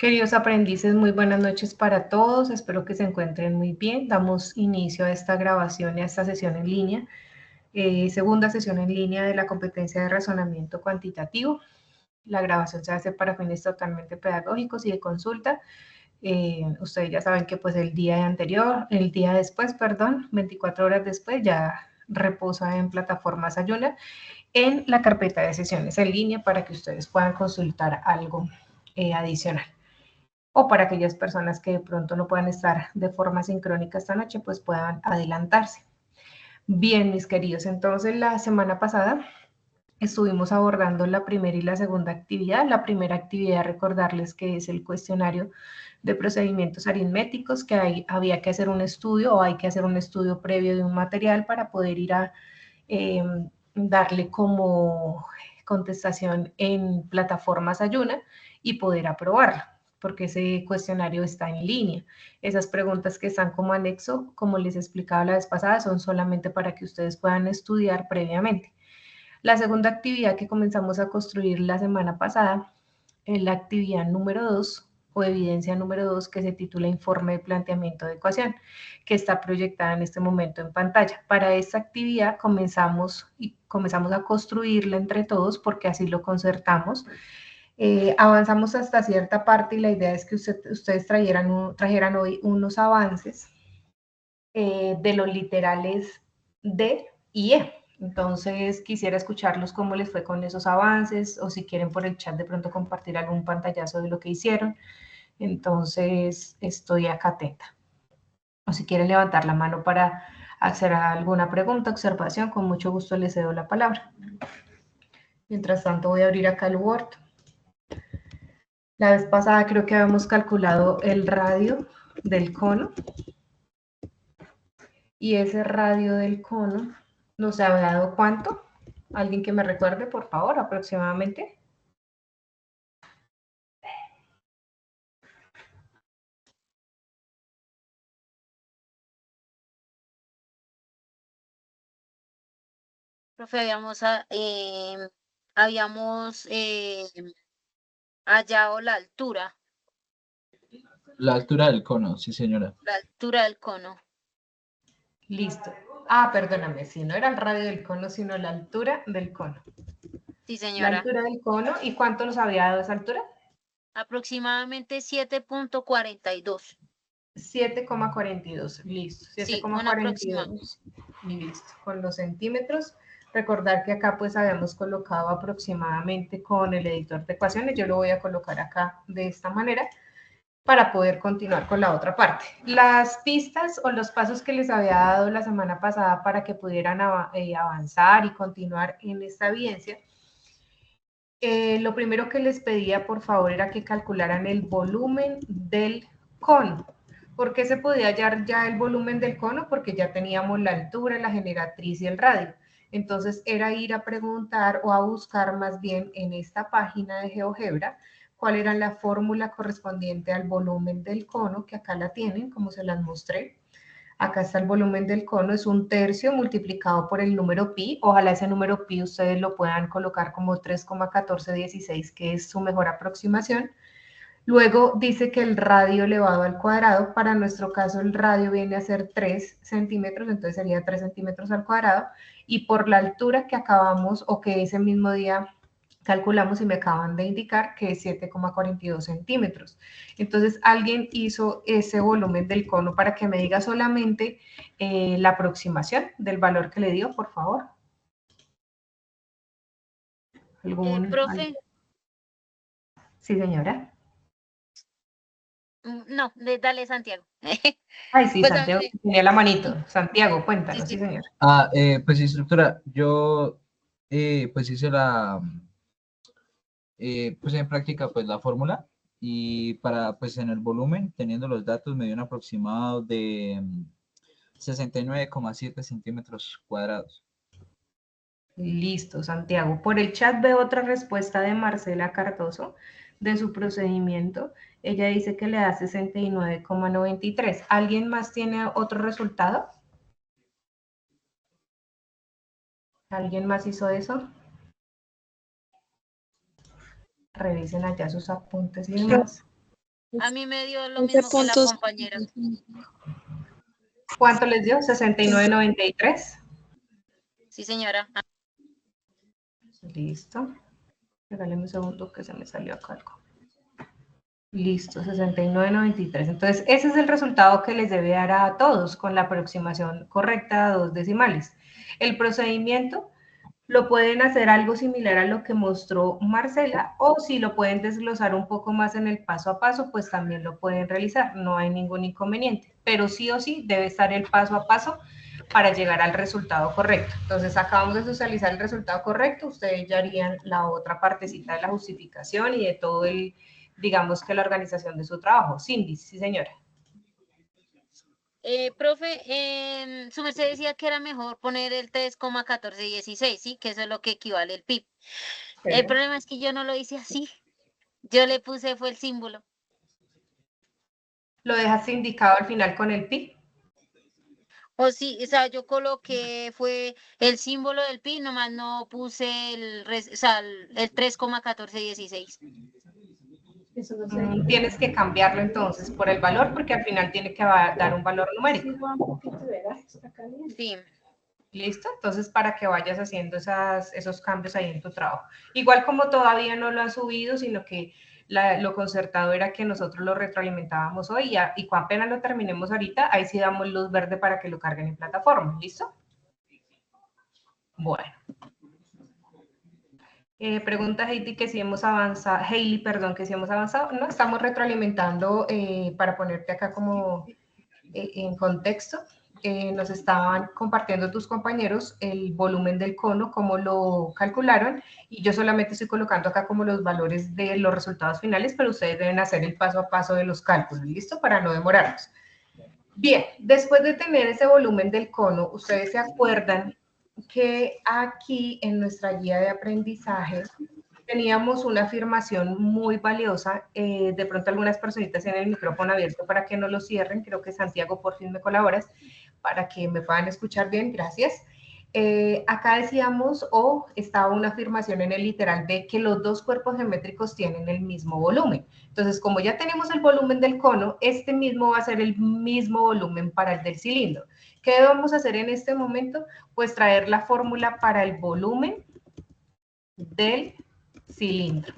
Queridos aprendices, muy buenas noches para todos. Espero que se encuentren muy bien. Damos inicio a esta grabación y a esta sesión en línea, segunda sesión en línea de la competencia de razonamiento cuantitativo. La grabación se hace para fines totalmente pedagógicos y de consulta. Ustedes ya saben que pues el día después, 24 horas después, ya reposa en plataformas Ayuna en la carpeta de sesiones en línea para que ustedes puedan consultar algo adicional. O para aquellas personas que de pronto no puedan estar de forma sincrónica esta noche, pues puedan adelantarse. Bien, mis queridos, entonces la semana pasada estuvimos abordando la primera y la segunda actividad. La primera actividad, recordarles que es el cuestionario de procedimientos aritméticos, que había que hacer un estudio o hay que hacer un estudio previo de un material para poder ir a darle como contestación en plataformas Ayuna y poder aprobarlo, porque ese cuestionario está en línea. Esas preguntas que están como anexo, como les explicaba la vez pasada, son solamente para que ustedes puedan estudiar previamente. La segunda actividad que comenzamos a construir la semana pasada es la actividad número 2 o evidencia número 2 que se titula Informe de Planteamiento de Ecuación, que está proyectada en este momento en pantalla. Para esta actividad comenzamos a construirla entre todos porque así lo concertamos. Avanzamos hasta cierta parte y la idea es que ustedes trajeran hoy unos avances de los literales D y E. Entonces quisiera escucharlos cómo les fue con esos avances o si quieren por el chat de pronto compartir algún pantallazo de lo que hicieron. Entonces estoy acá atenta. O si quieren levantar la mano para hacer alguna pregunta, observación, con mucho gusto les cedo la palabra. Mientras tanto voy a abrir acá el Word. La vez pasada creo que habíamos calculado el radio del cono. Y ese radio del cono nos ha dado ¿cuánto? ¿Alguien que me recuerde, por favor, aproximadamente? Profe, habíamos hallado la altura. La altura del cono, sí, señora. La altura del cono. Listo. Perdóname, si no era el radio del cono, sino la altura del cono. Sí, La señora. altura del cono, ¿y cuánto nos había dado esa altura? Aproximadamente 7.42. 7,42, listo. Sí, un aproximado. 7,42, y listo. Con los centímetros, recordar que acá pues habíamos colocado aproximadamente con el editor de ecuaciones, yo lo voy a colocar acá de esta manera, para poder continuar con la otra parte. Las pistas o los pasos que les había dado la semana pasada para que pudieran avanzar y continuar en esta evidencia, lo primero que les pedía, por favor, era que calcularan el volumen del cono. ¿Por qué se podía hallar ya el volumen del cono? Porque ya teníamos la altura, la generatriz y el radio. Entonces era ir a preguntar o a buscar más bien en esta página de GeoGebra cuál era la fórmula correspondiente al volumen del cono, que acá la tienen, como se las mostré. Acá está el volumen del cono, es 1/3 multiplicado por el número pi. Ojalá ese número pi ustedes lo puedan colocar como 3,1416, que es su mejor aproximación. Luego dice que el radio elevado al cuadrado, para nuestro caso el radio viene a ser 3 centímetros, entonces sería 3 centímetros al cuadrado, y por la altura que acabamos o que ese mismo día calculamos y me acaban de indicar que es 7,42 centímetros. Entonces alguien hizo ese volumen del cono para que me diga solamente la aproximación del valor que le dio, por favor. Profe. Sí, señora. No, dale, Santiago. Ay, sí, Pues Santiago, tenía la manito. Santiago, sí, cuéntanos, sí, sí. señor. Pues instructora, yo pues hice pues en práctica pues la fórmula y para pues en el volumen, teniendo los datos, me dio un aproximado de 69,7 centímetros cuadrados. Listo, Santiago. Por el chat veo otra respuesta de Marcela Cardoso de su procedimiento. Ella dice que le da 69,93. ¿Alguien más tiene otro resultado? ¿Alguien más hizo eso? Revisen allá sus apuntes y demás. A mí me dio lo mismo que la compañera. ¿Cuánto les dio? 69.93. Sí, señora. Listo. Regáleme un segundo que se me salió acá algo. Listo, 69.93. Entonces, ese es el resultado que les debe dar a todos con la aproximación correcta a 2 decimales. El procedimiento lo pueden hacer algo similar a lo que mostró Marcela, o si lo pueden desglosar un poco más en el paso a paso, pues también lo pueden realizar, no hay ningún inconveniente, pero sí o sí debe estar el paso a paso para llegar al resultado correcto. Entonces acabamos de socializar el resultado correcto, ustedes ya harían la otra partecita de la justificación y de todo el, digamos que la organización de su trabajo. Cindy, sí señora. Profe, su merced decía que era mejor poner el 3,1416, ¿sí? Que eso es lo que equivale el PIB. El problema es que yo no lo hice así. Yo le puse, fue el símbolo. ¿Lo dejaste indicado al final con el pi? O sí, o sea, yo coloqué, fue el símbolo del PIB, nomás no puse o sea, el 3,1416. Tienes que cambiarlo entonces por el valor, porque al final tiene que dar un valor numérico. Sí. ¿Listo? Entonces, para que vayas haciendo esos cambios ahí en tu trabajo. Igual como todavía no lo has subido, sino que lo concertado era que nosotros lo retroalimentábamos hoy y cuando apenas lo terminemos ahorita, ahí sí damos luz verde para que lo carguen en plataforma. ¿Listo? Bueno. Pregunta Heidi que si hemos avanzado, Hailey, perdón, que si hemos avanzado. No, estamos retroalimentando para ponerte acá como en contexto. Nos estaban compartiendo tus compañeros el volumen del cono, cómo lo calcularon, y yo solamente estoy colocando acá como los valores de los resultados finales, pero ustedes deben hacer el paso a paso de los cálculos, ¿listo? Para no demorarnos. Bien, después de tener ese volumen del cono, ustedes se acuerdan que aquí en nuestra guía de aprendizaje teníamos una afirmación muy valiosa. De pronto algunas personitas tienen el micrófono abierto para que no lo cierren. Creo que Santiago, por fin me colaboras para que me puedan escuchar bien. Gracias. Acá decíamos, o estaba una afirmación en el literal B, que los dos cuerpos geométricos tienen el mismo volumen. Entonces, como ya tenemos el volumen del cono, este mismo va a ser el mismo volumen para el del cilindro. ¿Qué vamos a hacer en este momento? Pues traer la fórmula para el volumen del cilindro.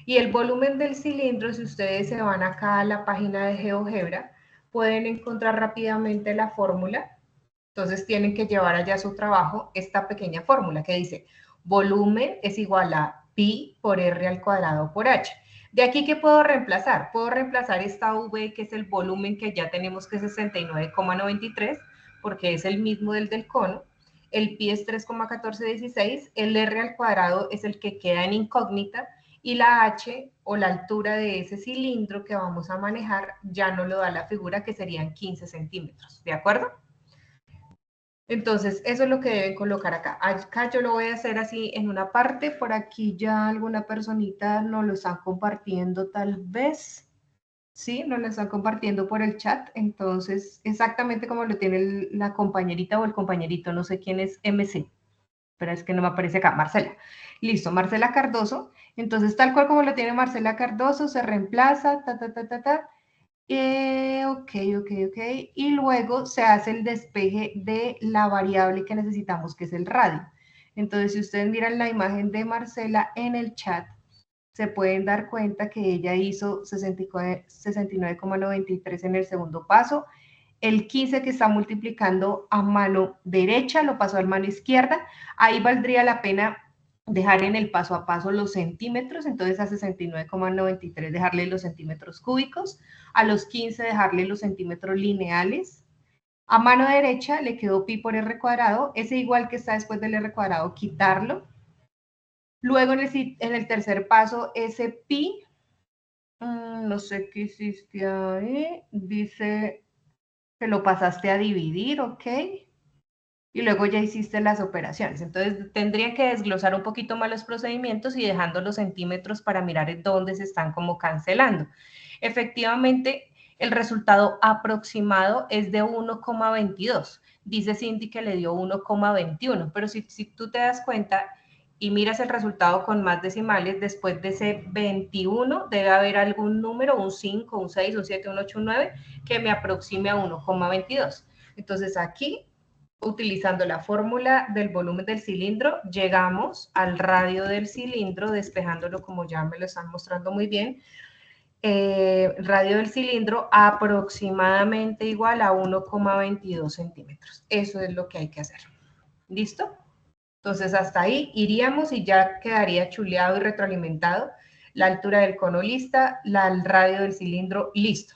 Y el volumen del cilindro, si ustedes se van acá a la página de GeoGebra, pueden encontrar rápidamente la fórmula. Entonces tienen que llevar allá a su trabajo esta pequeña fórmula que dice volumen es igual a pi por r al cuadrado por h. De aquí, ¿qué puedo reemplazar? Puedo reemplazar esta v, que es el volumen que ya tenemos, que es 69,93, porque es el mismo del cono. El pi es 3,1416, el r al cuadrado es el que queda en incógnita, y la h, o la altura de ese cilindro que vamos a manejar, ya no lo da la figura, que serían 15 centímetros, ¿de acuerdo? Entonces, eso es lo que deben colocar acá. Acá yo lo voy a hacer así en una parte, por aquí ya alguna personita nos lo está compartiendo tal vez, ¿sí? Nos lo están compartiendo por el chat, entonces, exactamente como lo tiene la compañerita o el compañerito, no sé quién es MC, pero es que no me aparece acá, Marcela. Listo, Marcela Cardoso. Entonces, tal cual como lo tiene Marcela Cardoso, se reemplaza, ok. Y luego se hace el despeje de la variable que necesitamos, que es el radio. Entonces, si ustedes miran la imagen de Marcela en el chat, se pueden dar cuenta que ella hizo 69,93 en el segundo paso. El 15 que está multiplicando a mano derecha lo pasó a mano izquierda. Ahí valdría la pena dejar en el paso a paso los centímetros, entonces a 69,93 dejarle los centímetros cúbicos, a los 15 dejarle los centímetros lineales. A mano derecha le quedó pi por r cuadrado, ese igual que está después del r cuadrado, quitarlo. Luego en el tercer paso, ese pi, no sé qué hiciste ahí, dice que lo pasaste a dividir, ¿ok? Y luego ya hiciste las operaciones. Entonces, tendría que desglosar un poquito más los procedimientos y dejando los centímetros para mirar en dónde se están como cancelando. Efectivamente, el resultado aproximado es de 1,22. Dice Cindy que le dio 1,21, pero si tú te das cuenta, y miras el resultado con más decimales, después de ese 21 debe haber algún número, un 5, un 6, un 7, un 8, un 9, que me aproxime a 1,22. Entonces aquí, utilizando la fórmula del volumen del cilindro, llegamos al radio del cilindro, despejándolo como ya me lo están mostrando muy bien, radio del cilindro aproximadamente igual a 1,22 centímetros. Eso es lo que hay que hacer. ¿Listo? Entonces hasta ahí iríamos y ya quedaría chuleado y retroalimentado la altura del cono lista, el radio del cilindro listo.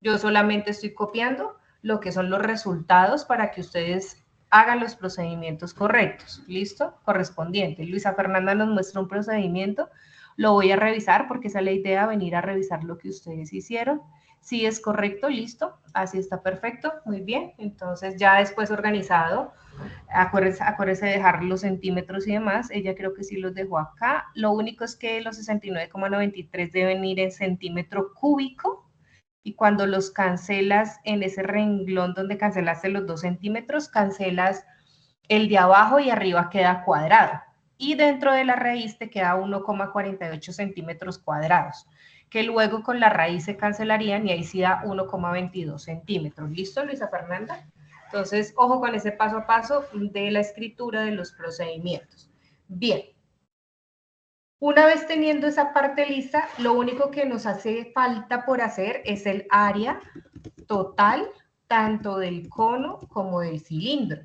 Yo solamente estoy copiando lo que son los resultados para que ustedes hagan los procedimientos correctos, ¿listo? Correspondiente. Luisa Fernanda nos muestra un procedimiento, lo voy a revisar porque esa es la idea, venir a revisar lo que ustedes hicieron. Si es correcto, listo, así está perfecto, muy bien. Entonces ya después organizado, acuérdese de dejar los centímetros y demás, ella creo que sí los dejó acá. Lo único es que los 69,93 deben ir en centímetro cúbico, y cuando los cancelas en ese renglón donde cancelaste los 2 centímetros, cancelas el de abajo y arriba queda cuadrado. Y dentro de la raíz te queda 1,48 centímetros cuadrados, que luego con la raíz se cancelarían y ahí sí da 1,22 centímetros. ¿Listo, Luisa Fernanda? Entonces, ojo con ese paso a paso de la escritura de los procedimientos. Bien. Una vez teniendo esa parte lista, lo único que nos hace falta por hacer es el área total, tanto del cono como del cilindro.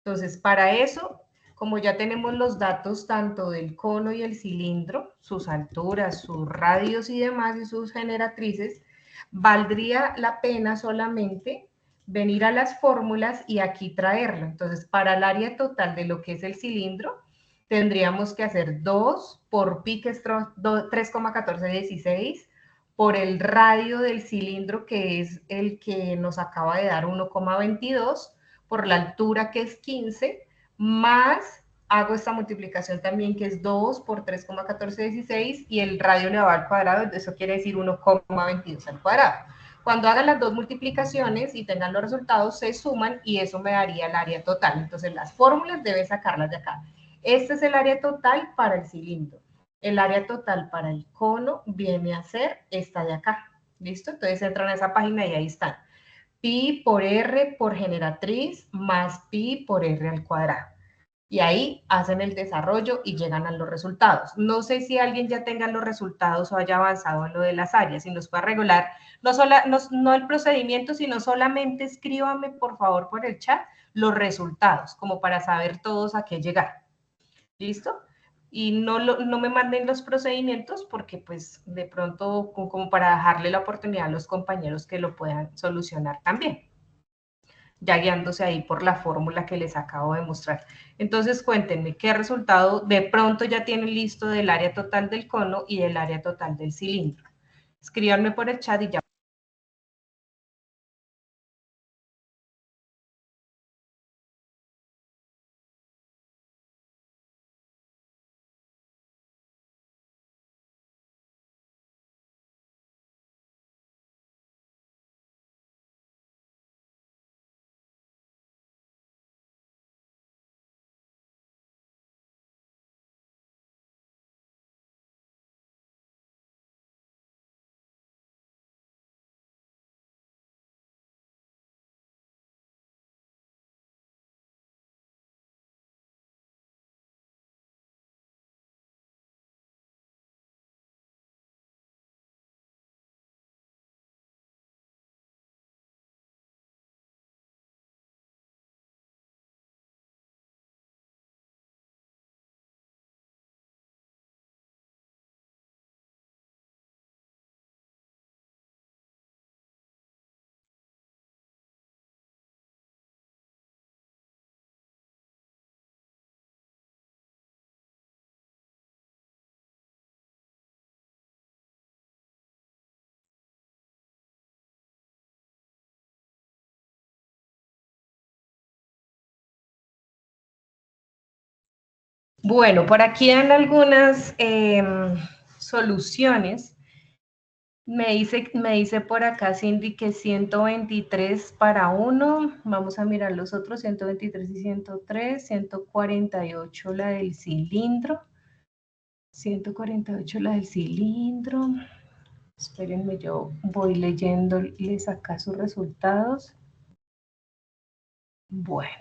Entonces, para eso, como ya tenemos los datos tanto del cono y el cilindro, sus alturas, sus radios y demás, y sus generatrices, valdría la pena solamente venir a las fórmulas y aquí traerlo. Entonces, para el área total de lo que es el cilindro, tendríamos que hacer 2 por pi, que es 3,1416, por el radio del cilindro, que es el que nos acaba de dar 1,22, por la altura, que es 15, más hago esta multiplicación también, que es 2 por 3,1416, y el radio le va al cuadrado, eso quiere decir 1,22 al cuadrado. Cuando hagan las dos multiplicaciones y tengan los resultados, se suman y eso me daría el área total. Entonces, las fórmulas deben sacarlas de acá. Este es el área total para el cilindro. El área total para el cono viene a ser esta de acá. ¿Listo? Entonces entran a esa página y ahí están. Pi por R por generatriz más pi por R al cuadrado. Y ahí hacen el desarrollo y llegan a los resultados. No sé si alguien ya tenga los resultados o haya avanzado en lo de las áreas, si nos puede regular, no el procedimiento, sino solamente escríbame por favor por el chat los resultados, como para saber todos a qué llegar. ¿Listo? Y no me manden los procedimientos porque pues de pronto como para dejarle la oportunidad a los compañeros que lo puedan solucionar también, ya guiándose ahí por la fórmula que les acabo de mostrar. Entonces cuéntenme qué resultado de pronto ya tienen listo del área total del cono y del área total del cilindro. Escríbanme por el chat y ya. Bueno, por aquí dan algunas soluciones Me dice por acá Cindy que 123 para 1. Vamos a mirar los otros, 123 y 103, 148 la del cilindro. 148 la del cilindro. Espérenme, yo voy leyéndoles acá sus resultados. Bueno.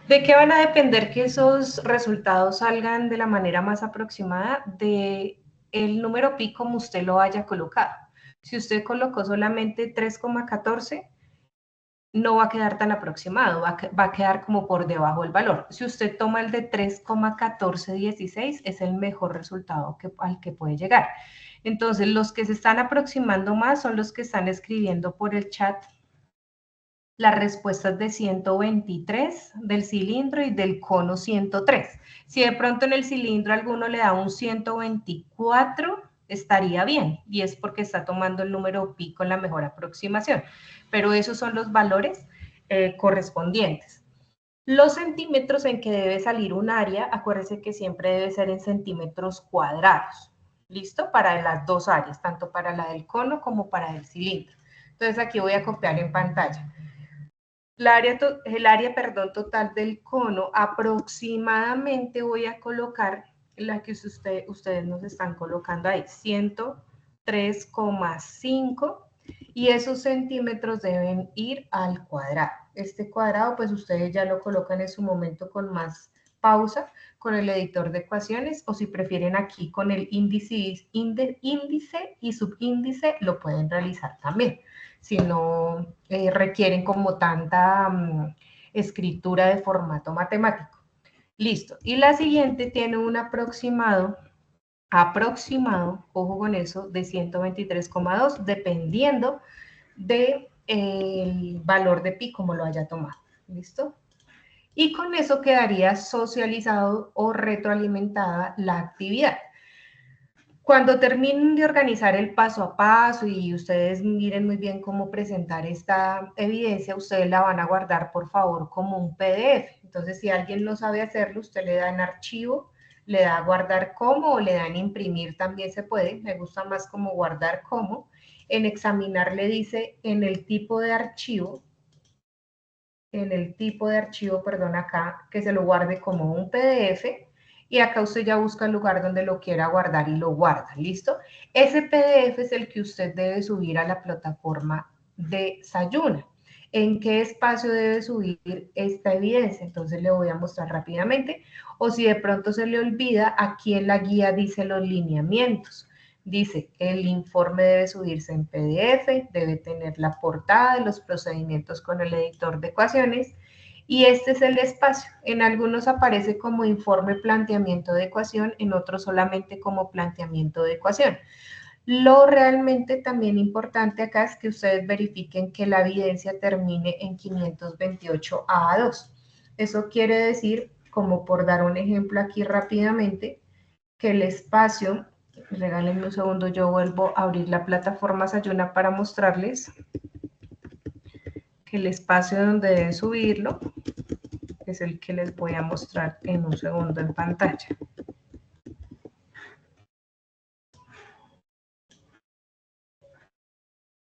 ¿De qué van a depender que esos resultados salgan de la manera más aproximada? De el número pi como usted lo haya colocado. Si usted colocó solamente 3,14, no va a quedar tan aproximado, va a quedar como por debajo del valor. Si usted toma el de 3,1416, es el mejor resultado al que puede llegar. Entonces, los que se están aproximando más son los que están escribiendo por el chat las respuestas de 123 del cilindro y del cono 103. Si de pronto en el cilindro alguno le da un 124, estaría bien, y es porque está tomando el número pi con la mejor aproximación. Pero esos son los valores correspondientes. Los centímetros en que debe salir un área, acuérdense que siempre debe ser en centímetros cuadrados. ¿Listo? Para las dos áreas, tanto para la del cono como para el cilindro. Entonces aquí voy a copiar en pantalla. El área total del cono, aproximadamente voy a colocar la que ustedes nos están colocando ahí, 103,5, y esos centímetros deben ir al cuadrado. Este cuadrado, pues ustedes ya lo colocan en su momento con más pausa, con el editor de ecuaciones, o si prefieren aquí con el índice y subíndice, lo pueden realizar también. Si no requieren como tanta escritura de formato matemático. Listo. Y la siguiente tiene un aproximado, ojo con eso, de 123,2, dependiendo del valor de pi como lo haya tomado. ¿Listo? Y con eso quedaría socializado o retroalimentada la actividad. Cuando terminen de organizar el paso a paso y ustedes miren muy bien cómo presentar esta evidencia, ustedes la van a guardar, por favor, como un PDF. Entonces, si alguien no sabe hacerlo, usted le da en archivo, le da guardar como o le da en imprimir, también se puede. Me gusta más como guardar como. En examinar le dice en el tipo de archivo, perdón, acá, que se lo guarde como un PDF. Y acá usted ya busca el lugar donde lo quiera guardar y lo guarda, ¿listo? Ese PDF es el que usted debe subir a la plataforma de Sayuna. ¿En qué espacio debe subir esta evidencia? Entonces le voy a mostrar rápidamente. O si de pronto se le olvida, aquí en la guía dice los lineamientos. Dice, el informe debe subirse en PDF, debe tener la portada de los procedimientos con el editor de ecuaciones, y este es el espacio. En algunos aparece como informe planteamiento de ecuación, en otros solamente como planteamiento de ecuación. Lo realmente también importante acá es que ustedes verifiquen que la evidencia termine en 528A2. Eso quiere decir, como por dar un ejemplo aquí rápidamente, que el espacio, regálenme un segundo, yo vuelvo a abrir la plataforma Sayuna para mostrarles que el espacio donde deben subirlo es el que les voy a mostrar en un segundo en pantalla.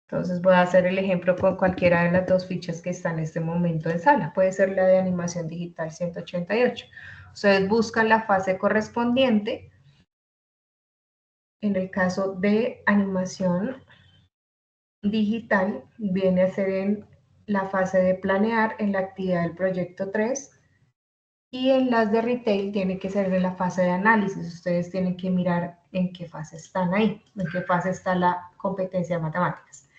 Entonces voy a hacer el ejemplo con cualquiera de las dos fichas que están en este momento en sala. Puede ser la de animación digital 188. Ustedes buscan la fase correspondiente. En el caso de animación digital, viene a ser en la fase de planear, en la actividad del proyecto 3, y en las de retail tiene que ser en la fase de análisis. Ustedes tienen que mirar en qué fase están ahí, en qué fase está la competencia de matemáticas.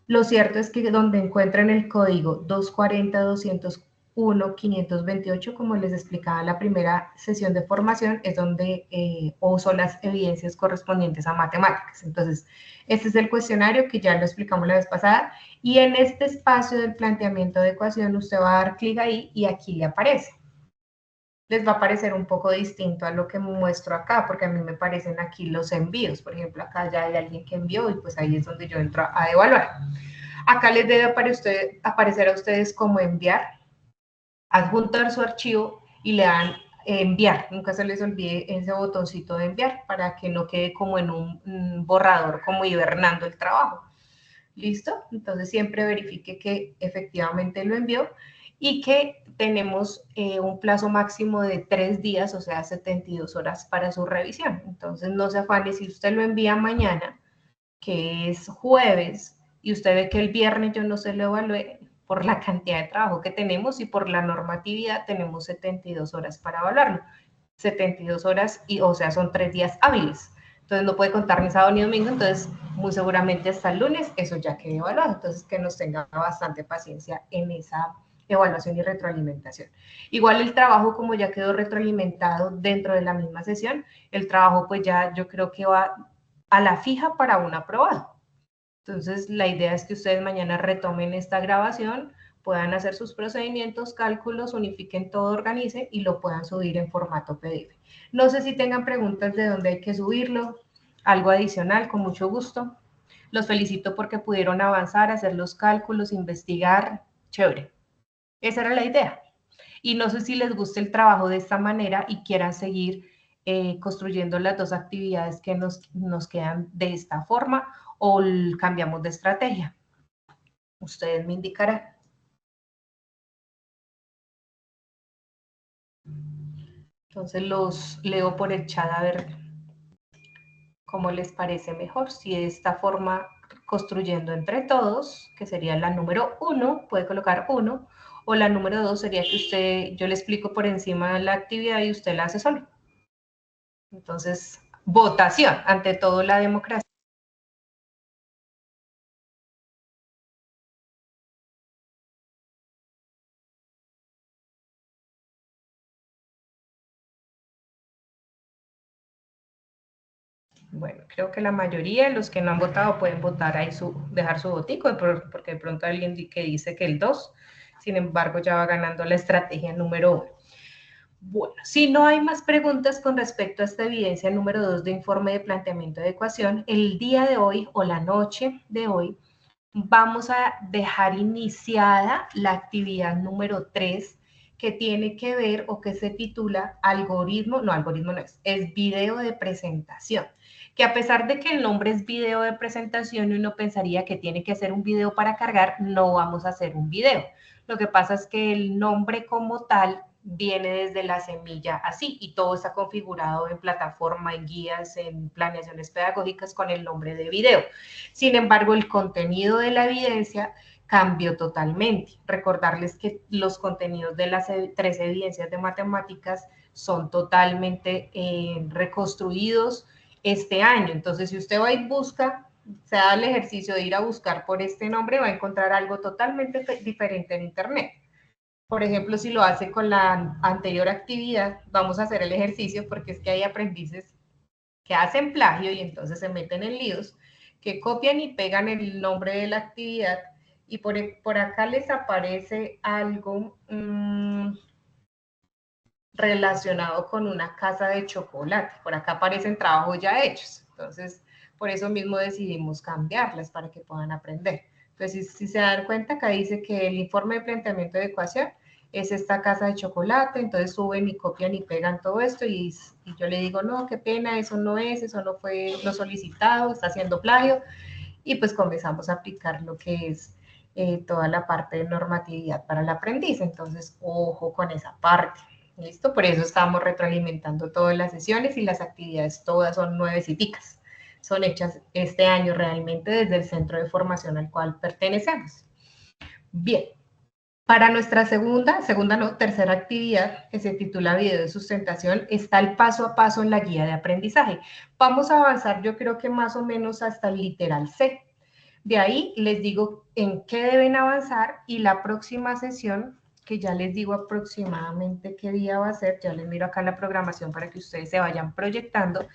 Lo cierto es que donde encuentran el código 240.201.528, como les explicaba en la primera sesión de formación, es donde son las evidencias correspondientes a matemáticas. Entonces, este es el cuestionario que ya lo explicamos la vez pasada, y en este espacio del planteamiento de ecuación usted va a dar clic ahí y aquí le aparece. Les va a parecer un poco distinto a lo que muestro acá, porque a mí me parecen aquí los envíos. Por ejemplo, acá ya hay alguien que envió y pues ahí es donde yo entro a evaluar. Acá les debe aparecer a ustedes como enviar, adjuntar su archivo y le dan enviar, nunca se les olvide ese botoncito de enviar para que no quede como en un borrador, como hibernando el trabajo. ¿Listo? Entonces siempre verifique que efectivamente lo envió y que tenemos un plazo máximo de 3 días, o sea, 72 horas para su revisión. Entonces no se afane, si usted lo envía mañana, que es jueves, y usted ve que el viernes yo no se lo evalué, por la cantidad de trabajo que tenemos y por la normatividad tenemos 72 horas para evaluarlo. 72 horas, o sea, son 3 días hábiles. Entonces no puede contar ni sábado ni domingo, entonces muy seguramente hasta el lunes eso ya quedó evaluado. Entonces que nos tenga bastante paciencia en esa evaluación y retroalimentación. Igual el trabajo, como ya quedó retroalimentado dentro de la misma sesión, el trabajo pues ya yo creo que va a la fija para un aprobado. Entonces la idea es que ustedes mañana retomen esta grabación, puedan hacer sus procedimientos, cálculos, unifiquen todo, organicen y lo puedan subir en formato PDF. No sé si tengan preguntas de dónde hay que subirlo, algo adicional, con mucho gusto. Los felicito porque pudieron avanzar, hacer los cálculos, investigar, chévere. Esa era la idea. Y no sé si les gusta el trabajo de esta manera y quieran seguir construyendo las dos actividades que nos quedan de esta forma o cambiamos de estrategia. Ustedes me indicarán. Entonces los leo por el chat a ver cómo les parece mejor. Si de esta forma, construyendo entre todos, que sería la número 1, puede colocar 1, o la número 2 sería que yo le explico por encima de la actividad y usted la hace solo. Entonces, votación, ante todo la democracia. Bueno, creo que la mayoría de los que no han votado pueden votar ahí, dejar su votico, porque de pronto alguien que dice que el 2, sin embargo, ya va ganando la estrategia número 1. Bueno, si no hay más preguntas con respecto a esta evidencia número 2 de informe de planteamiento de ecuación, el día de hoy o la noche de hoy vamos a dejar iniciada la actividad número 3 que tiene que ver o que se titula algoritmo no es video de presentación, que a pesar de que el nombre es video de presentación y uno pensaría que tiene que ser un video para cargar, no vamos a hacer un video. Lo que pasa es que el nombre como tal viene desde la semilla así y todo está configurado en plataforma, en guías, en planeaciones pedagógicas con el nombre de video. Sin embargo, el contenido de la evidencia cambió totalmente. Recordarles que los contenidos de las 3 evidencias de matemáticas son totalmente reconstruidos este año. Entonces, si usted va y busca, se da el ejercicio de ir a buscar por este nombre, va a encontrar algo totalmente diferente en Internet. Por ejemplo, si lo hace con la anterior actividad, vamos a hacer el ejercicio porque es que hay aprendices que hacen plagio y entonces se meten en líos, que copian y pegan el nombre de la actividad y por acá les aparece algo relacionado con una casa de chocolate. Por acá aparecen trabajos ya hechos. Entonces, por eso mismo decidimos cambiarlas para que puedan aprender. Entonces, si se dan cuenta, acá dice que el informe de planteamiento de ecuación es esta casa de chocolate, entonces suben y copian y pegan todo esto y yo le digo, no, qué pena, eso no fue lo solicitado, está haciendo plagio, y pues comenzamos a aplicar lo que es toda la parte de normatividad para el aprendiz. Entonces, ojo con esa parte. ¿Listo? Por eso estamos retroalimentando todas las sesiones y las actividades todas son nuevecitas. Son hechas este año realmente desde el centro de formación al cual pertenecemos. Bien, para nuestra tercera actividad, que se titula Video de Sustentación, está el paso a paso en la guía de aprendizaje. Vamos a avanzar, yo creo que más o menos hasta el literal C. De ahí les digo en qué deben avanzar y la próxima sesión, que ya les digo aproximadamente qué día va a ser, ya les miro acá la programación para que ustedes se vayan proyectando,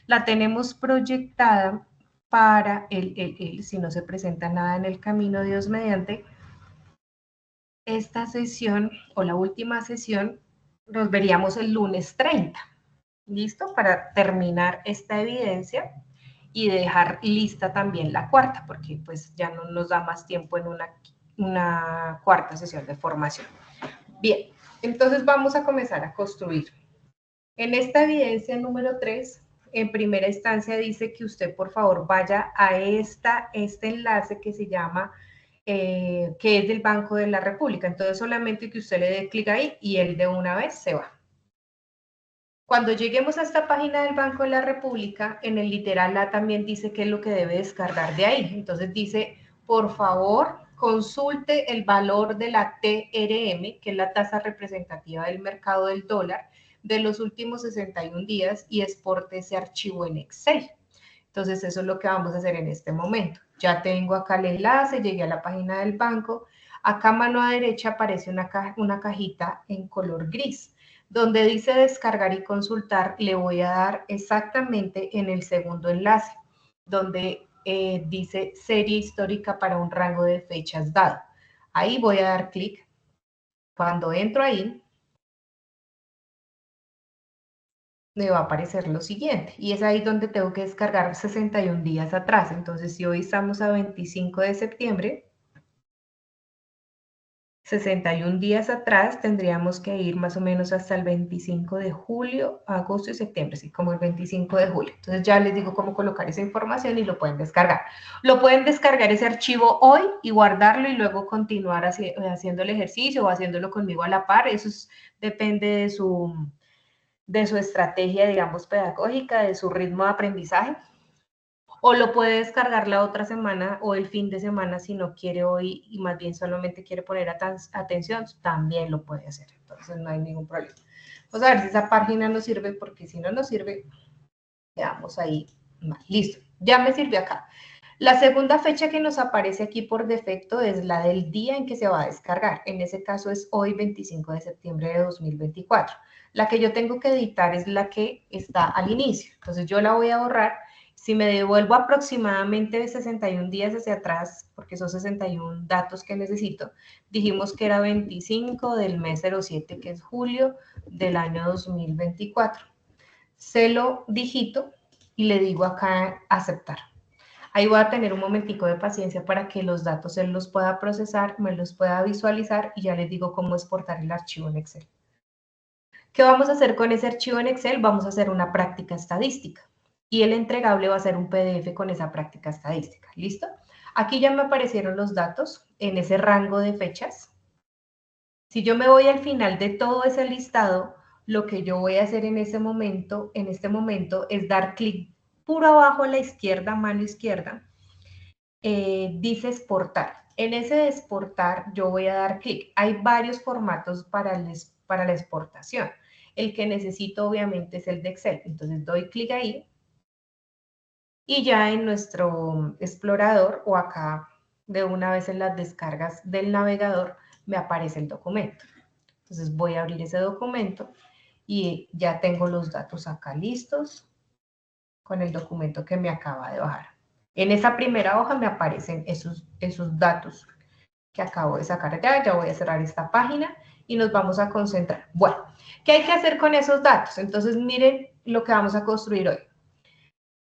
la tenemos proyectada para si no se presenta nada en el camino, Dios mediante, esta sesión o la última sesión nos veríamos el lunes 30, ¿listo? Para terminar esta evidencia y dejar lista también la cuarta, porque pues ya no nos da más tiempo en una cuarta sesión de formación. Bien, entonces vamos a comenzar a construir. En esta evidencia número 3, en primera instancia dice que usted por favor vaya a este enlace que se llama, que es del Banco de la República. Entonces solamente que usted le dé clic ahí y él de una vez se va. Cuando lleguemos a esta página del Banco de la República, en el literal A también dice qué es lo que debe descargar de ahí. Entonces dice, por favor, consulte el valor de la TRM, que es la tasa representativa del mercado del dólar, de los últimos 61 días y exporte ese archivo en Excel. Entonces eso es lo que vamos a hacer en este momento. Ya tengo acá el enlace, llegué a la página del banco. Acá a mano a derecha aparece una cajita en color gris. Donde dice descargar y consultar, le voy a dar exactamente en el segundo enlace, donde dice serie histórica para un rango de fechas dado. Ahí voy a dar clic. Cuando entro ahí, me va a aparecer lo siguiente, y es ahí donde tengo que descargar 61 días atrás. Entonces, si hoy estamos a 25 de septiembre, 61 días atrás tendríamos que ir más o menos hasta el 25 de julio, agosto y septiembre, sí, como el 25 de julio. Entonces ya les digo cómo colocar esa información y lo pueden descargar. Lo pueden descargar ese archivo hoy y guardarlo y luego continuar haciendo el ejercicio o haciéndolo conmigo a la par. Eso depende de su estrategia, digamos, pedagógica, de su ritmo de aprendizaje. O lo puede descargar la otra semana o el fin de semana si no quiere hoy y más bien solamente quiere poner atención, también lo puede hacer. Entonces no hay ningún problema. Vamos a ver si esa página nos sirve, porque si no nos sirve, quedamos ahí mal. Listo, ya me sirvió acá. La segunda fecha que nos aparece aquí por defecto es la del día en que se va a descargar. En ese caso es hoy, 25 de septiembre de 2024. La que yo tengo que editar es la que está al inicio. Entonces yo la voy a borrar. Si me devuelvo aproximadamente 61 días hacia atrás, porque son 61 datos que necesito, dijimos que era 25 del mes 07, que es julio del año 2024. Se lo digito y le digo acá aceptar. Ahí voy a tener un momentico de paciencia para que los datos él los pueda procesar, me los pueda visualizar y ya les digo cómo exportar el archivo en Excel. ¿Qué vamos a hacer con ese archivo en Excel? Vamos a hacer una práctica estadística y el entregable va a ser un PDF con esa práctica estadística. ¿Listo? Aquí ya me aparecieron los datos en ese rango de fechas. Si yo me voy al final de todo ese listado, lo que yo voy a hacer en este momento, es dar clic puro abajo a la izquierda, mano izquierda, dice exportar. En ese de exportar yo voy a dar clic. Hay varios formatos para la exportación. El que necesito obviamente es el de Excel. Entonces doy clic ahí y ya en nuestro explorador o acá de una vez en las descargas del navegador me aparece el documento. Entonces voy a abrir ese documento y ya tengo los datos acá listos con el documento que me acaba de bajar. En esa primera hoja me aparecen esos datos que acabo de sacar ya. Ya voy a cerrar esta página y nos vamos a concentrar. Bueno, ¿qué hay que hacer con esos datos? Entonces miren lo que vamos a construir hoy.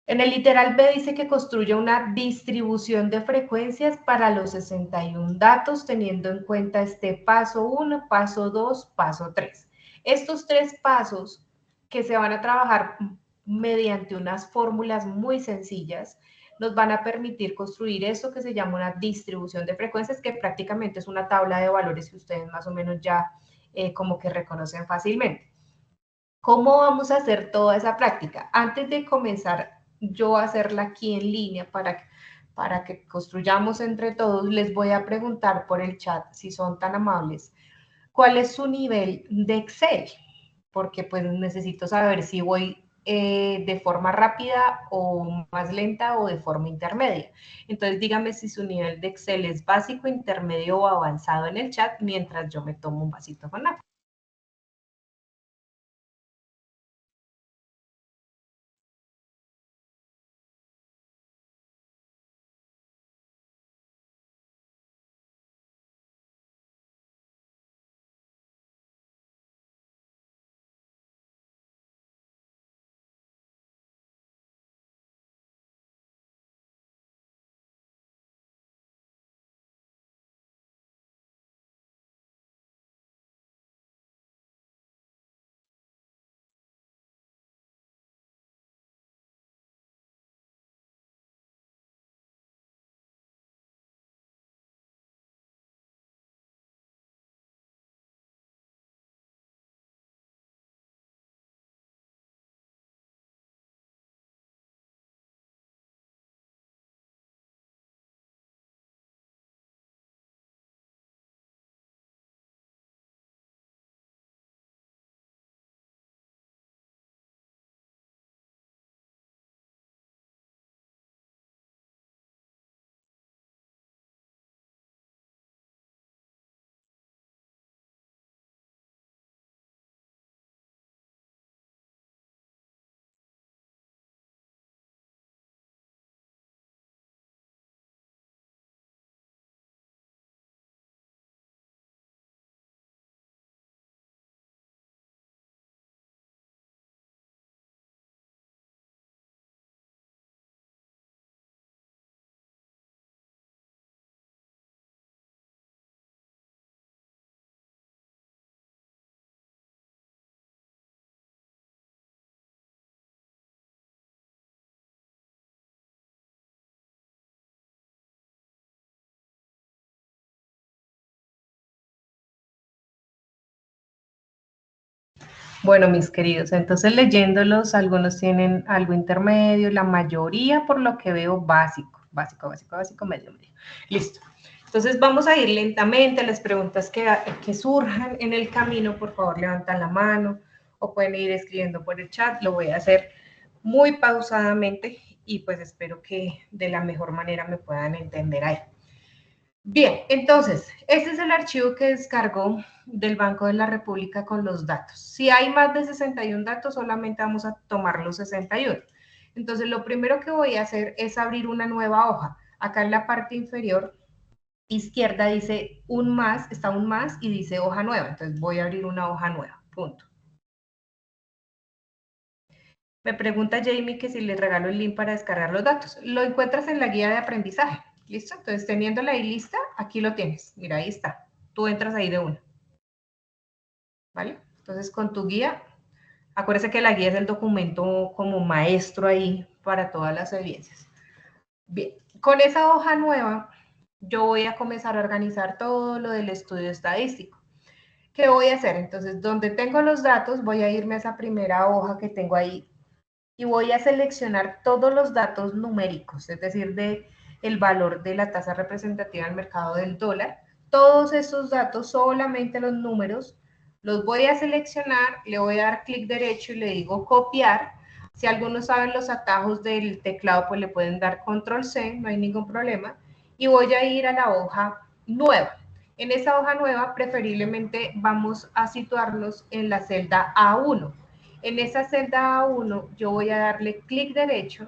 En el literal B dice que construya una distribución de frecuencias para los 61 datos, teniendo en cuenta este paso 1, paso 2, paso 3. Estos tres pasos que se van a trabajar mediante unas fórmulas muy sencillas, nos van a permitir construir esto que se llama una distribución de frecuencias, que prácticamente es una tabla de valores que ustedes más o menos ya como que reconocen fácilmente. ¿Cómo vamos a hacer toda esa práctica? Antes de comenzar yo a hacerla aquí en línea para que construyamos entre todos, les voy a preguntar por el chat, si son tan amables, ¿cuál es su nivel de Excel? Porque pues necesito saber si voy de forma rápida o más lenta o de forma intermedia. Entonces díganme si su nivel de Excel es básico, intermedio o avanzado en el chat mientras yo me tomo un vasito con agua. Bueno, mis queridos, entonces leyéndolos, algunos tienen algo intermedio, la mayoría por lo que veo básico, medio. Listo. Entonces vamos a ir lentamente, las preguntas que surjan en el camino, por favor levantan la mano o pueden ir escribiendo por el chat, lo voy a hacer muy pausadamente y pues espero que de la mejor manera me puedan entender ahí. Bien, entonces, este es el archivo que descargó del Banco de la República con los datos. Si hay más de 61 datos, solamente vamos a tomar los 61. Entonces, lo primero que voy a hacer es abrir una nueva hoja. Acá en la parte inferior izquierda dice un más, está un más y dice hoja nueva. Entonces, voy a abrir una hoja nueva, punto. Me pregunta Jamie que si le regalo el link para descargar los datos. Lo encuentras en la guía de aprendizaje. ¿Listo? Entonces, teniéndola ahí lista, aquí lo tienes. Mira, ahí está. Tú entras ahí de una. ¿Vale? Entonces, con tu guía, acuérdese que la guía es el documento como maestro ahí para todas las evidencias. Bien, con esa hoja nueva, yo voy a comenzar a organizar todo lo del estudio estadístico. ¿Qué voy a hacer? Entonces, donde tengo los datos, voy a irme a esa primera hoja que tengo ahí y voy a seleccionar todos los datos numéricos, es decir, el valor de la tasa representativa del mercado del dólar. Todos esos datos, solamente los números, los voy a seleccionar, le voy a dar clic derecho y le digo copiar. Si algunos saben los atajos del teclado, pues le pueden dar control C, no hay ningún problema. Y voy a ir a la hoja nueva. En esa hoja nueva, preferiblemente vamos a situarnos en la celda A1. En esa celda A1 yo voy a darle clic derecho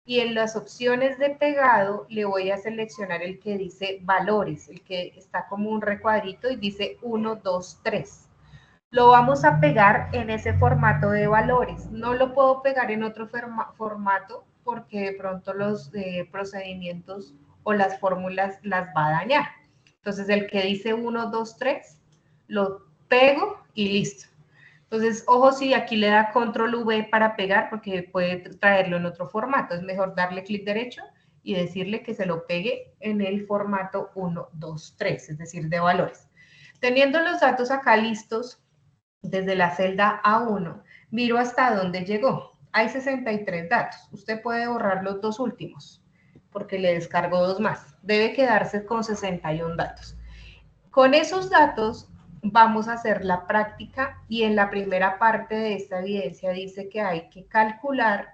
y en las opciones de pegado le voy a seleccionar el que dice valores, el que está como un recuadrito y dice 1, 2, 3. Lo vamos a pegar en ese formato de valores. No lo puedo pegar en otro formato porque de pronto los procedimientos o las fórmulas las va a dañar. Entonces el que dice 1, 2, 3, lo pego y listo. Entonces, ojo si aquí le da control V para pegar porque puede traerlo en otro formato. Es mejor darle clic derecho y decirle que se lo pegue en el formato 1, 2, 3, es decir, de valores. Teniendo los datos acá listos, desde la celda A1, miro hasta dónde llegó. Hay 63 datos. Usted puede borrar los dos últimos porque le descargo dos más. Debe quedarse con 61 datos. Con esos datos vamos a hacer la práctica y en la primera parte de esta evidencia dice que hay que calcular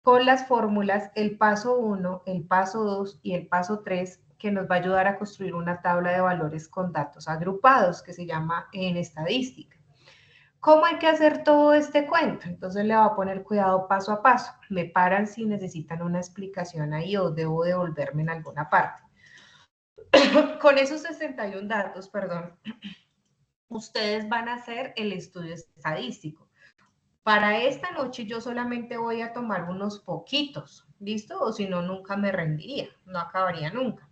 con las fórmulas el paso 1, el paso 2 y el paso 3 que nos va a ayudar a construir una tabla de valores con datos agrupados que se llama en estadística. ¿Cómo hay que hacer todo este cuento? Entonces le voy a poner cuidado paso a paso. Me paran si necesitan una explicación ahí o debo devolverme en alguna parte. Con esos 61 datos, perdón, ustedes van a hacer el estudio estadístico. Para esta noche yo solamente voy a tomar unos poquitos, ¿listo? O si no, nunca me rendiría, no acabaría nunca.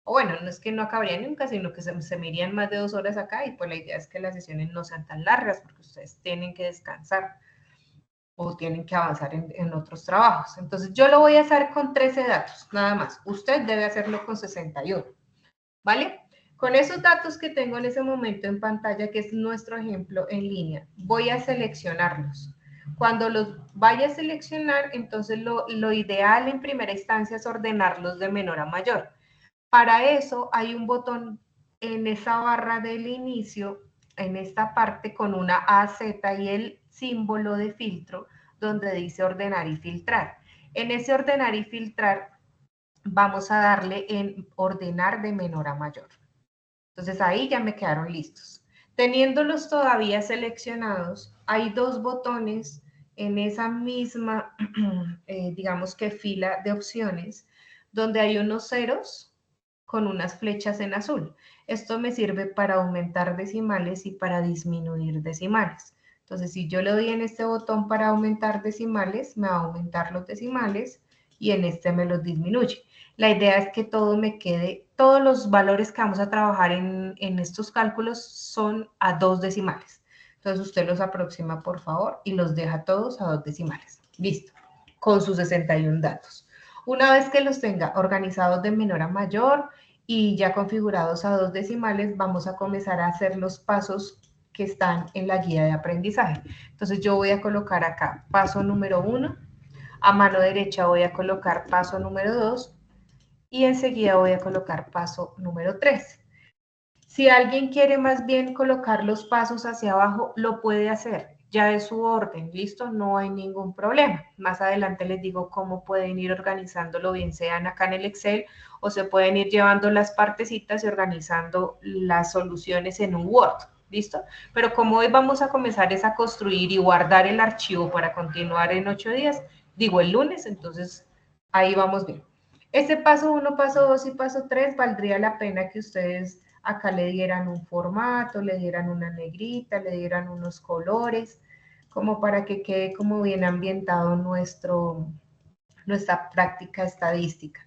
O bueno, no es que no acabaría nunca, sino que se me irían más de 2 horas acá y pues la idea es que las sesiones no sean tan largas porque ustedes tienen que descansar o tienen que avanzar en otros trabajos. Entonces yo lo voy a hacer con 13 datos, nada más. Usted debe hacerlo con 61, ¿vale? Con esos datos que tengo en ese momento en pantalla, que es nuestro ejemplo en línea, voy a seleccionarlos. Cuando los vaya a seleccionar, entonces lo ideal en primera instancia es ordenarlos de menor a mayor. Para eso hay un botón en esa barra del inicio, en esta parte con una AZ y el símbolo de filtro, donde dice ordenar y filtrar. En ese ordenar y filtrar vamos a darle en ordenar de menor a mayor. Entonces ahí ya me quedaron listos. Teniéndolos todavía seleccionados, hay dos botones en esa misma, digamos que fila de opciones, donde hay unos ceros con unas flechas en azul. Esto me sirve para aumentar decimales y para disminuir decimales. Entonces, si yo le doy en este botón para aumentar decimales, me va a aumentar los decimales y en este me los disminuye. La idea es que todo me quede, todos los valores que vamos a trabajar en estos cálculos son a 2 decimales. Entonces usted los aproxima, por favor, y los deja todos a 2 decimales. Listo, con sus 61 datos. Una vez que los tenga organizados de menor a mayor y ya configurados a 2 decimales, vamos a comenzar a hacer los pasos que están en la guía de aprendizaje. Entonces yo voy a colocar acá paso número 1, a mano derecha voy a colocar paso número 2 y enseguida voy a colocar paso número 3. Si alguien quiere más bien colocar los pasos hacia abajo, lo puede hacer. Ya es su orden, ¿listo? No hay ningún problema. Más adelante les digo cómo pueden ir organizándolo, bien sean acá en el Excel o se pueden ir llevando las partecitas y organizando las soluciones en un Word, ¿listo? Pero como hoy vamos a comenzar es a construir y guardar el archivo para continuar en 8 días, digo el lunes, entonces ahí vamos bien. Este paso 1, paso 2 y paso 3 valdría la pena que ustedes acá le dieran un formato, le dieran una negrita, le dieran unos colores, como para que quede como bien ambientado nuestra práctica estadística.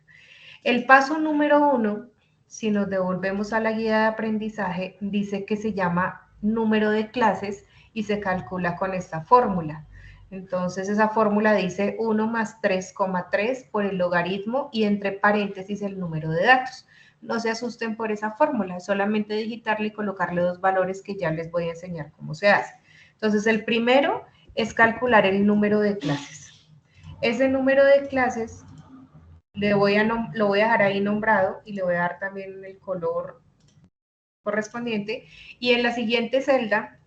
El paso número 1, si nos devolvemos a la guía de aprendizaje, dice que se llama número de clases y se calcula con esta fórmula. Entonces esa fórmula dice 1 más 3,3 por el logaritmo y entre paréntesis el número de datos. No se asusten por esa fórmula, solamente digitarle y colocarle dos valores que ya les voy a enseñar cómo se hace. Entonces el primero es calcular el número de clases. Ese número de clases lo voy a dejar ahí nombrado y le voy a dar también el color correspondiente. Y en la siguiente celda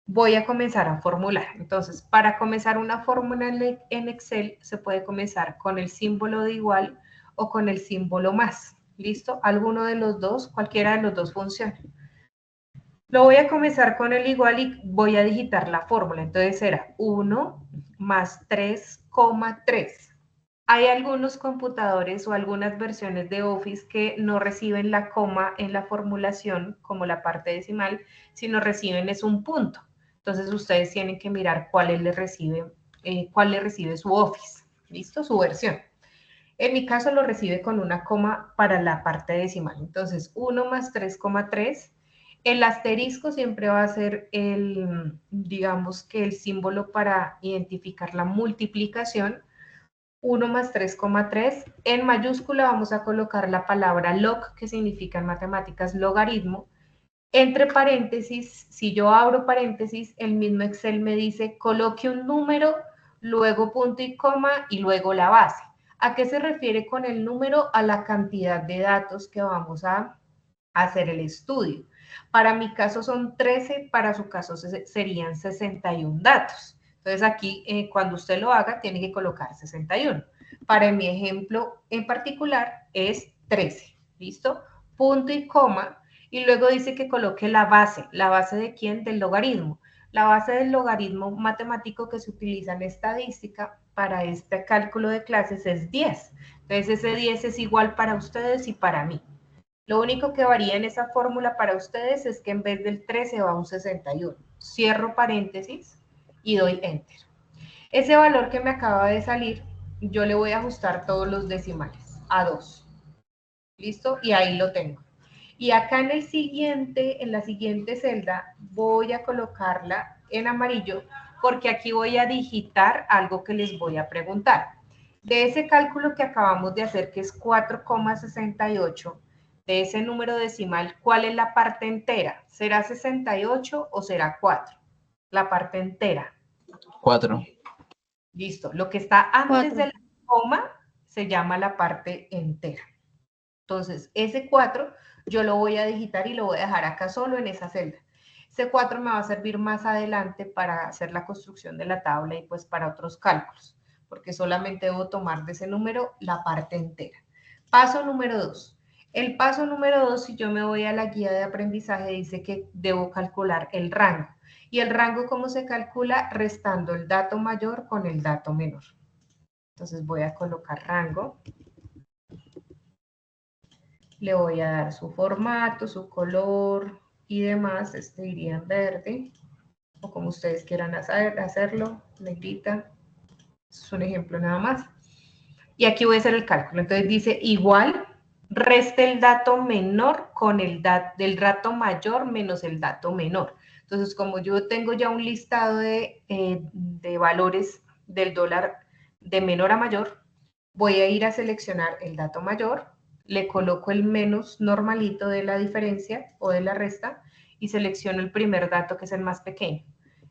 voy a comenzar a formular. Entonces, para comenzar una fórmula en Excel, se puede comenzar con el símbolo de igual o con el símbolo más. ¿Listo? Alguno de los dos, cualquiera de los dos funciona. Lo voy a comenzar con el igual y voy a digitar la fórmula. Entonces será 1 más 3,3. Hay algunos computadores o algunas versiones de Office que no reciben la coma en la formulación como la parte decimal, sino reciben es un punto. Entonces ustedes tienen que mirar cuál le recibe su Office, ¿listo? Su versión. En mi caso lo recibe con una coma para la parte decimal. Entonces 1 más 3,3. El asterisco siempre va a ser digamos que el símbolo para identificar la multiplicación. 1 más 3,3. En mayúscula vamos a colocar la palabra log, que significa en matemáticas logaritmo. Entre paréntesis, si yo abro paréntesis, el mismo Excel me dice coloque un número, luego punto y coma y luego la base. ¿A qué se refiere con el número? A la cantidad de datos que vamos a hacer el estudio. Para mi caso son 13, para su caso serían 61 datos. Entonces aquí, cuando usted lo haga, tiene que colocar 61. Para mi ejemplo en particular es 13, ¿listo? Punto y coma, y luego dice que coloque la base. ¿La base de quién? Del logaritmo. La base del logaritmo matemático que se utiliza en estadística para este cálculo de clases es 10. Entonces ese 10 es igual para ustedes y para mí. Lo único que varía en esa fórmula para ustedes es que en vez del 13 va un 61. Cierro paréntesis y doy Enter. Ese valor que me acaba de salir, yo le voy a ajustar todos los decimales a 2. ¿Listo? Y ahí lo tengo. Y acá en la siguiente celda, voy a colocarla en amarillo porque aquí voy a digitar algo que les voy a preguntar. De ese cálculo que acabamos de hacer, que es 4,68, de ese número decimal, ¿cuál es la parte entera? ¿Será 68 o será 4? La parte entera. 4. Listo. Lo que está antes de la coma se llama la parte entera. Entonces, ese 4 yo lo voy a digitar y lo voy a dejar acá solo en esa celda. Ese 4 me va a servir más adelante para hacer la construcción de la tabla y pues para otros cálculos, porque solamente debo tomar de ese número la parte entera. Paso número 2. El paso número 2, si yo me voy a la guía de aprendizaje, dice que debo calcular el rango. ¿Y el rango cómo se calcula? Restando el dato mayor con el dato menor. Entonces voy a colocar rango. Le voy a dar su formato, su color y demás. Este iría en verde, o como ustedes quieran hacerlo, negrita. Es un ejemplo nada más. Y aquí voy a hacer el cálculo. Entonces dice igual, reste el dato menor con el del dato mayor menos el dato menor. Entonces, como yo tengo ya un listado de valores del dólar de menor a mayor, voy a ir a seleccionar el dato mayor, le coloco el menos normalito de la diferencia o de la resta y selecciono el primer dato que es el más pequeño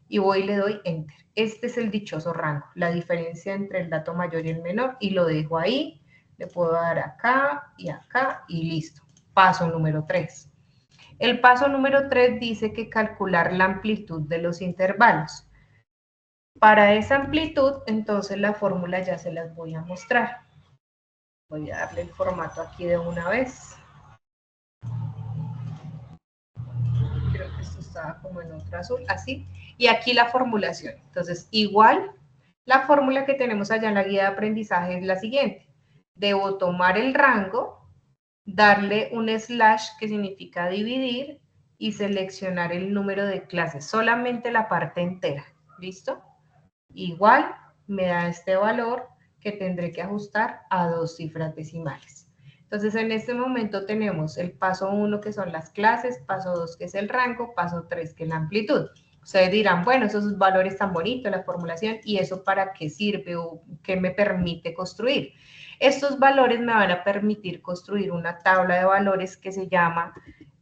y voy y le doy Enter. Este es el dichoso rango, la diferencia entre el dato mayor y el menor, y lo dejo ahí, le puedo dar acá y listo. Paso número 3. El paso número 3 dice que calcular la amplitud de los intervalos. Para esa amplitud, entonces la fórmula ya se las voy a mostrar. Voy a darle el formato aquí de una vez. Creo que esto estaba como en otro azul, así. Y aquí la formulación. Entonces, igual, la fórmula que tenemos allá en la guía de aprendizaje es la siguiente. Debo tomar el rango, darle un slash que significa dividir y seleccionar el número de clases, solamente la parte entera. ¿Listo? Igual me da este valor que tendré que ajustar a 2 cifras decimales. Entonces, en este momento tenemos el paso 1, que son las clases, paso 2, que es el rango, paso 3, que es la amplitud. Ustedes dirán, bueno, esos valores tan bonitos, la formulación, ¿y eso para qué sirve o qué me permite construir? Estos valores me van a permitir construir una tabla de valores que se llama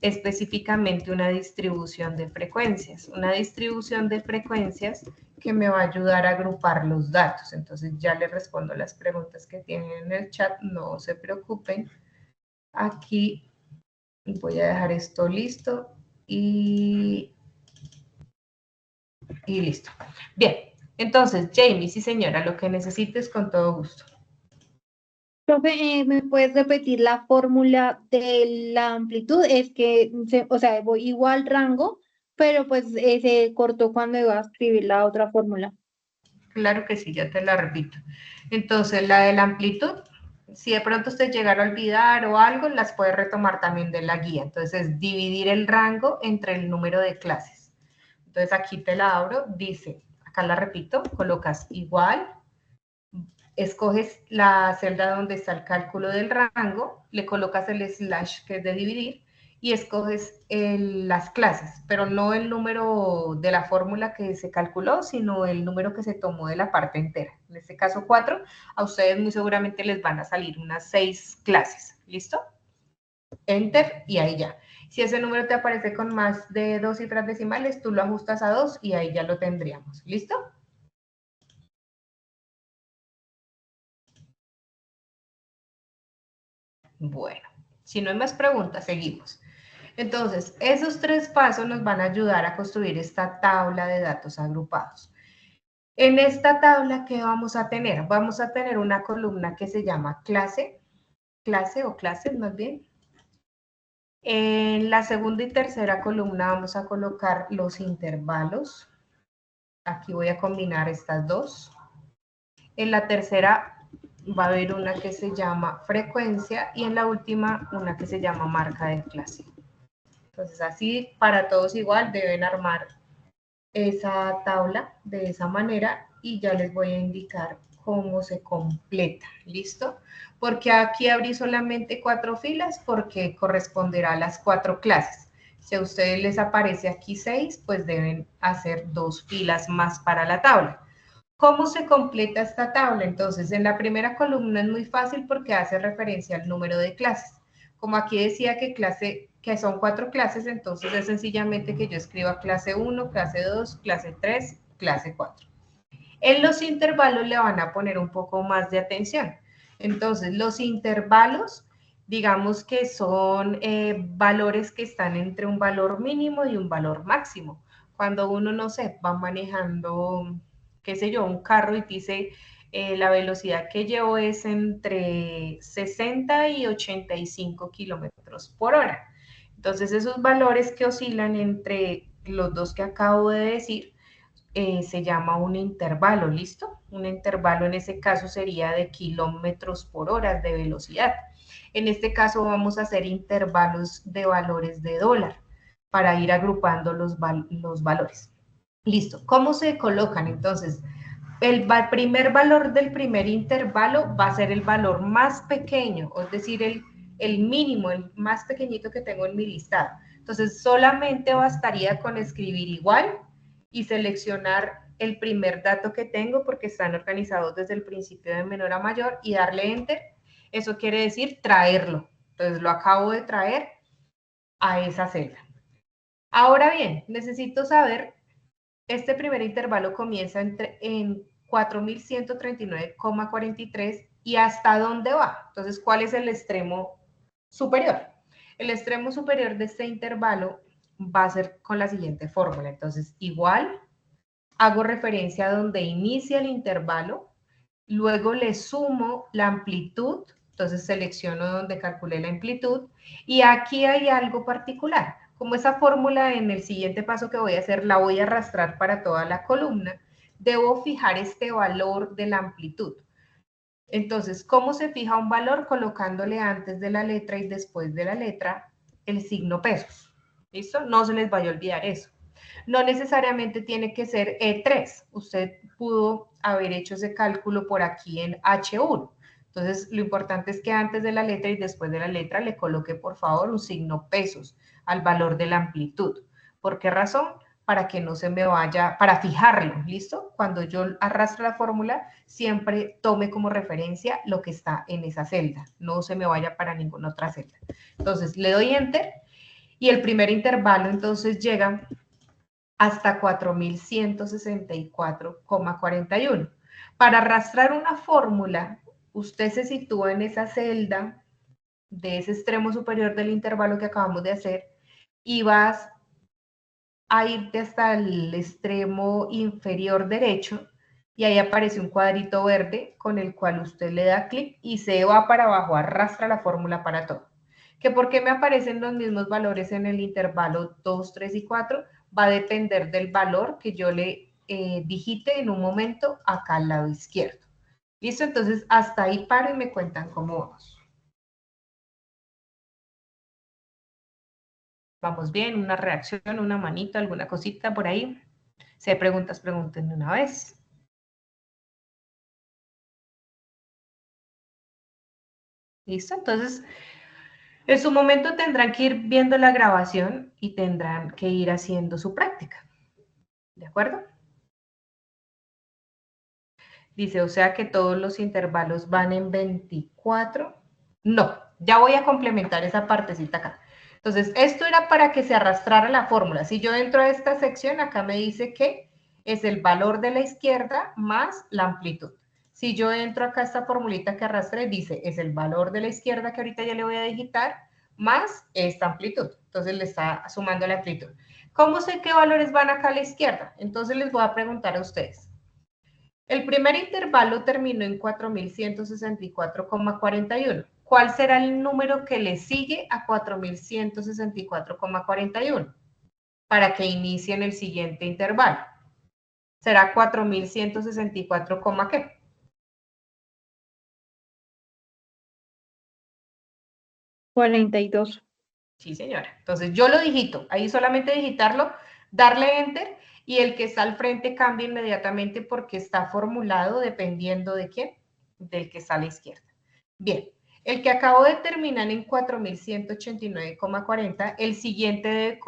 específicamente una distribución de frecuencias. Una distribución de frecuencias que me va a ayudar a agrupar los datos. Entonces ya les respondo las preguntas que tienen en el chat, no se preocupen. Aquí voy a dejar esto listo y listo. Bien, entonces Jamie, sí señora, lo que necesites con todo gusto. Profe, ¿me puedes repetir la fórmula de la amplitud? Es que, o sea, voy igual rango, pero pues se cortó cuando iba a escribir la otra fórmula. Claro que sí, ya te la repito. Entonces, la de la amplitud, si de pronto usted llegara a olvidar o algo, las puede retomar también de la guía. Entonces, dividir el rango entre el número de clases. Entonces, aquí te la abro, dice, acá la repito, colocas igual, escoges la celda donde está el cálculo del rango, le colocas el slash que es de dividir y escoges las clases, pero no el número de la fórmula que se calculó, sino el número que se tomó de la parte entera. En este caso 4, a ustedes muy seguramente les van a salir unas 6 clases. ¿Listo? Enter y ahí ya. Si ese número te aparece con más de 2 cifras decimales, tú lo ajustas a 2 y ahí ya lo tendríamos. ¿Listo? Bueno, si no hay más preguntas, seguimos. Entonces, esos 3 pasos nos van a ayudar a construir esta tabla de datos agrupados. En esta tabla, ¿qué vamos a tener? Vamos a tener una columna que se llama clase o clases más bien. En la segunda y tercera columna vamos a colocar los intervalos. Aquí voy a combinar estas dos. En la tercera va a haber una que se llama frecuencia y en la última una que se llama marca de clase. Entonces así para todos igual deben armar esa tabla de esa manera y ya les voy a indicar cómo se completa, ¿listo? Porque aquí abrí solamente 4 filas porque corresponderá a las 4 clases. Si a ustedes les aparece aquí 6, pues deben hacer 2 filas más para la tabla. ¿Cómo se completa esta tabla? Entonces, en la primera columna es muy fácil porque hace referencia al número de clases. Como aquí decía que son 4 clases, entonces es sencillamente que yo escriba clase 1, clase 2, clase 3, clase 4. En los intervalos le van a poner un poco más de atención. Entonces, los intervalos, digamos que son valores que están entre un valor mínimo y un valor máximo. Cuando uno, no sé, va manejando, qué sé yo, un carro y dice la velocidad que llevo es entre 60 y 85 kilómetros por hora. Entonces, esos valores que oscilan entre los dos que acabo de decir, se llama un intervalo, ¿listo? Un intervalo en ese caso sería de kilómetros por hora de velocidad. En este caso vamos a hacer intervalos de valores de dólar para ir agrupando los valores. Listo. ¿Cómo se colocan? Entonces, el primer valor del primer intervalo va a ser el valor más pequeño, es decir, el mínimo, el más pequeñito que tengo en mi listado. Entonces, solamente bastaría con escribir igual y seleccionar el primer dato que tengo porque están organizados desde el principio de menor a mayor y darle enter. Eso quiere decir traerlo. Entonces, lo acabo de traer a esa celda. Ahora bien, necesito saber, este primer intervalo comienza en 4139,43 y hasta dónde va. Entonces, ¿cuál es el extremo superior? El extremo superior de este intervalo va a ser con la siguiente fórmula. Entonces, igual, hago referencia a donde inicia el intervalo, luego le sumo la amplitud, entonces selecciono donde calculé la amplitud, y aquí hay algo particular. Como esa fórmula en el siguiente paso que voy a hacer la voy a arrastrar para toda la columna, debo fijar este valor de la amplitud. Entonces, ¿cómo se fija un valor? Colocándole antes de la letra y después de la letra el signo pesos. ¿Listo? No se les vaya a olvidar eso. No necesariamente tiene que ser E3. Usted pudo haber hecho ese cálculo por aquí en H1. Entonces, lo importante es que antes de la letra y después de la letra le coloque, por favor, un signo pesos al valor de la amplitud. ¿Por qué razón? Para que no se me vaya, para fijarlo, ¿listo? Cuando yo arrastre la fórmula, siempre tome como referencia lo que está en esa celda, no se me vaya para ninguna otra celda. Entonces, le doy Enter y el primer intervalo entonces llega hasta 4164,41. Para arrastrar una fórmula, usted se sitúa en esa celda de ese extremo superior del intervalo que acabamos de hacer y vas a irte hasta el extremo inferior derecho y ahí aparece un cuadrito verde con el cual usted le da clic y se va para abajo, arrastra la fórmula para todo. ¿Que por qué me aparecen los mismos valores en el intervalo 2, 3 y 4? Va a depender del valor que yo le digite en un momento acá al lado izquierdo. ¿Listo? Entonces, hasta ahí paro y me cuentan cómo vamos. Vamos bien, una reacción, una manita, alguna cosita por ahí. Si hay preguntas, pregunten de una vez. ¿Listo? Entonces, en su momento tendrán que ir viendo la grabación y tendrán que ir haciendo su práctica. ¿De acuerdo? Dice, o sea que todos los intervalos van en 24. No, ya voy a complementar esa partecita acá. Entonces, esto era para que se arrastrara la fórmula. Si yo entro a esta sección, acá me dice que es el valor de la izquierda más la amplitud. Si yo entro acá a esta formulita que arrastré, dice, es el valor de la izquierda que ahorita ya le voy a digitar, más esta amplitud. Entonces, le está sumando la amplitud. ¿Cómo sé qué valores van acá a la izquierda? Entonces, les voy a preguntar a ustedes. El primer intervalo terminó en 4164,41. ¿Cuál será el número que le sigue a 4164,41? Para que inicien el siguiente intervalo. ¿Será 4164, qué? $42. Sí, señora. Entonces yo lo digito. Ahí solamente digitarlo, darle Enter y el que está al frente cambia inmediatamente porque está formulado dependiendo de quién, del que está a la izquierda. Bien, el que acabo de terminar en 4189,40, el siguiente debe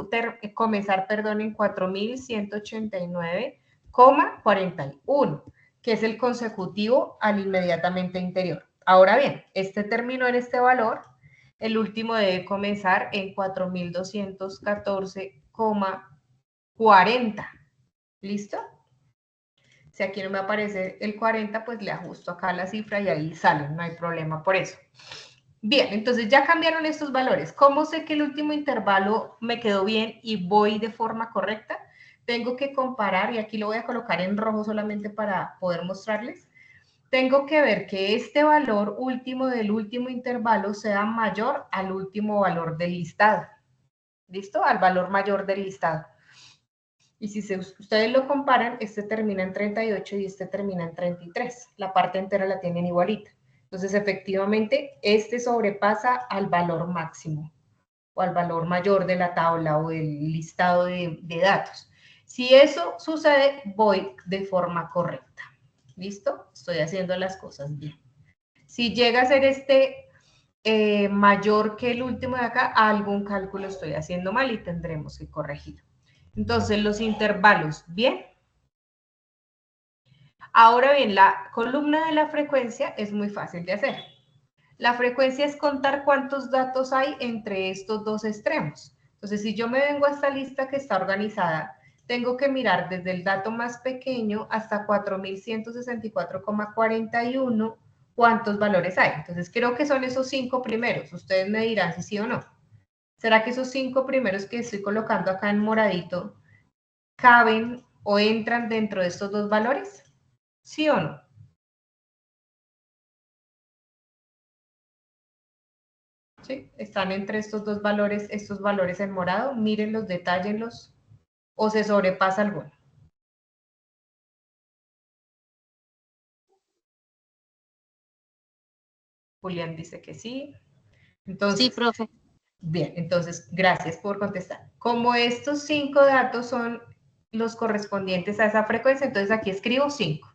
comenzar, perdón, en 4189,41, que es el consecutivo al inmediatamente anterior. Ahora bien, este terminó en este valor, el último debe comenzar en 4214,40. ¿Listo? Si aquí no me aparece el 40, pues le ajusto acá la cifra y ahí sale, no hay problema por eso. Bien, entonces ya cambiaron estos valores. ¿Cómo sé que el último intervalo me quedó bien y voy de forma correcta? Tengo que comparar, y aquí lo voy a colocar en rojo solamente para poder mostrarles. Tengo que ver que este valor último del último intervalo sea mayor al último valor del listado. ¿Listo? Al valor mayor del listado. Y si ustedes lo comparan, este termina en 38 y este termina en 33. La parte entera la tienen igualita. Entonces, efectivamente, este sobrepasa al valor máximo o al valor mayor de la tabla o del listado de datos. Si eso sucede, voy de forma correcta. ¿Listo? Estoy haciendo las cosas bien. Si llega a ser este mayor que el último de acá, algún cálculo estoy haciendo mal y tendremos que corregir. Entonces, los intervalos, ¿bien? Ahora bien, la columna de la frecuencia es muy fácil de hacer. La frecuencia es contar cuántos datos hay entre estos dos extremos. Entonces, si yo me vengo a esta lista que está organizada, tengo que mirar desde el dato más pequeño hasta 4164,41 cuántos valores hay. Entonces, creo que son esos 5 primeros. Ustedes me dirán si sí o no. ¿Será que esos 5 primeros que estoy colocando acá en moradito caben o entran dentro de estos dos valores? ¿Sí o no? ¿Sí? Están entre estos dos valores, estos valores en morado. Mírenlos, detállenlos. ¿O se sobrepasa alguno? Julián dice que sí. Entonces, Sí, profe. bien, entonces, gracias por contestar. Como estos 5 datos son los correspondientes a esa frecuencia, entonces aquí escribo 5.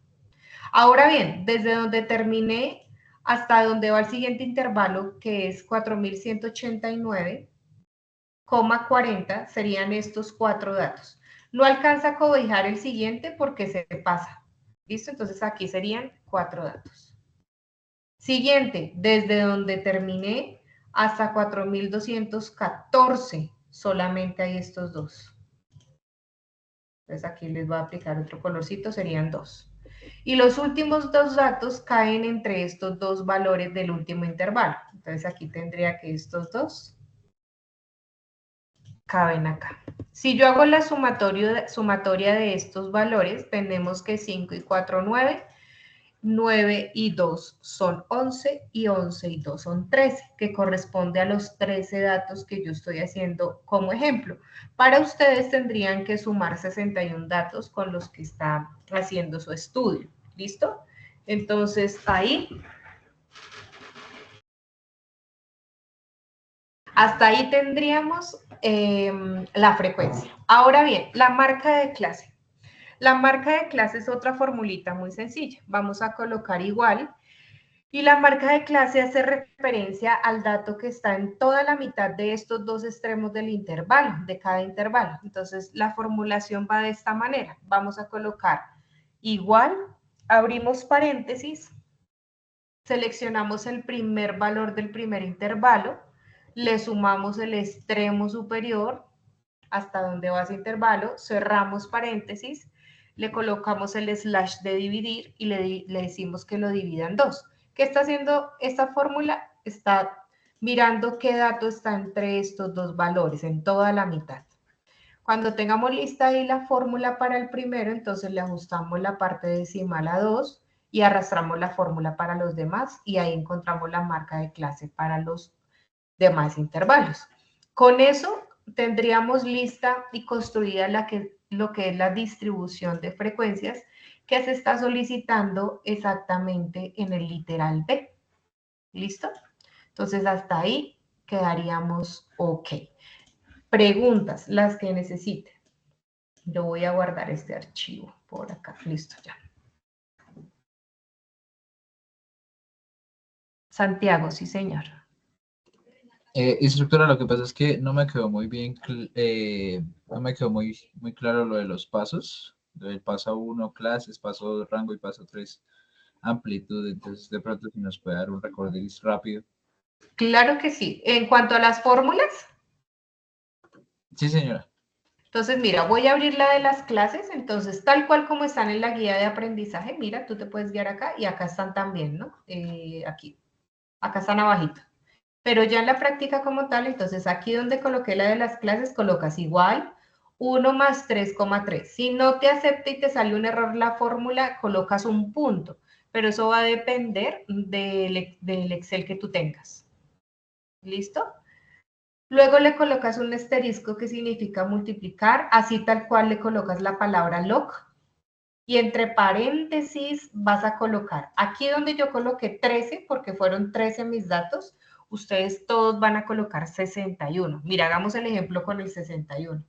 Ahora bien, desde donde terminé hasta donde va el siguiente intervalo, que es 4189,40, serían estos 4 datos. No alcanza a cobijar el siguiente porque se pasa. ¿Listo? Entonces aquí serían 4 datos. Siguiente, desde donde terminé hasta 4214, solamente hay estos dos. Entonces aquí les voy a aplicar otro colorcito, serían 2. Y los últimos 2 datos caen entre estos dos valores del último intervalo. Entonces aquí tendría que estos 2 caben acá. Si yo hago la sumatoria de estos valores, tenemos que 5 y 4, 9. 9 y 2 son 11 y 11 y 2 son 13, que corresponde a los 13 datos que yo estoy haciendo como ejemplo. Para ustedes tendrían que sumar 61 datos con los que están haciendo su estudio. ¿Listo? Entonces, ahí, hasta ahí tendríamos la frecuencia. Ahora bien, la marca de clase. La marca de clase es otra formulita muy sencilla. Vamos a colocar igual. Y la marca de clase hace referencia al dato que está en toda la mitad de estos dos extremos del intervalo, de cada intervalo. Entonces, la formulación va de esta manera. Vamos a colocar igual, abrimos paréntesis, seleccionamos el primer valor del primer intervalo, le sumamos el extremo superior hasta donde va ese intervalo, cerramos paréntesis, le colocamos el slash de dividir y le decimos que lo divida en 2. ¿Qué está haciendo esta fórmula? Está mirando qué dato está entre estos dos valores, en toda la mitad. Cuando tengamos lista ahí la fórmula para el primero, entonces le ajustamos la parte decimal a 2 y arrastramos la fórmula para los demás y ahí encontramos la marca de clase para los demás intervalos. Con eso tendríamos lista y construida lo que es la distribución de frecuencias que se está solicitando exactamente en el literal B. ¿Listo? Entonces, hasta ahí quedaríamos ok. Preguntas, las que necesiten. Yo voy a guardar este archivo por acá. Listo, ya. Santiago, sí, señor. Instructora, lo que pasa es que no me quedó muy bien, no me quedó muy claro lo de los pasos, del paso 1, clases, paso 2, rango y paso 3, amplitud. Entonces, de pronto, si nos puede dar un recorderis rápido. Claro que sí. En cuanto a las fórmulas. Sí, señora. Entonces, mira, voy a abrir la de las clases, entonces, tal cual como están en la guía de aprendizaje, mira, tú te puedes guiar acá y acá están también, ¿no? Aquí, acá están abajito. Pero ya en la práctica como tal, entonces aquí donde coloqué la de las clases, colocas igual 1 más 3,3. Si no te acepta y te sale un error la fórmula, colocas un punto, pero eso va a depender del Excel que tú tengas. ¿Listo? Luego le colocas un asterisco que significa multiplicar, así tal cual le colocas la palabra log y entre paréntesis vas a colocar, aquí donde yo coloqué 13, porque fueron 13 mis datos, ustedes todos van a colocar 61. Mira, hagamos el ejemplo con el 61.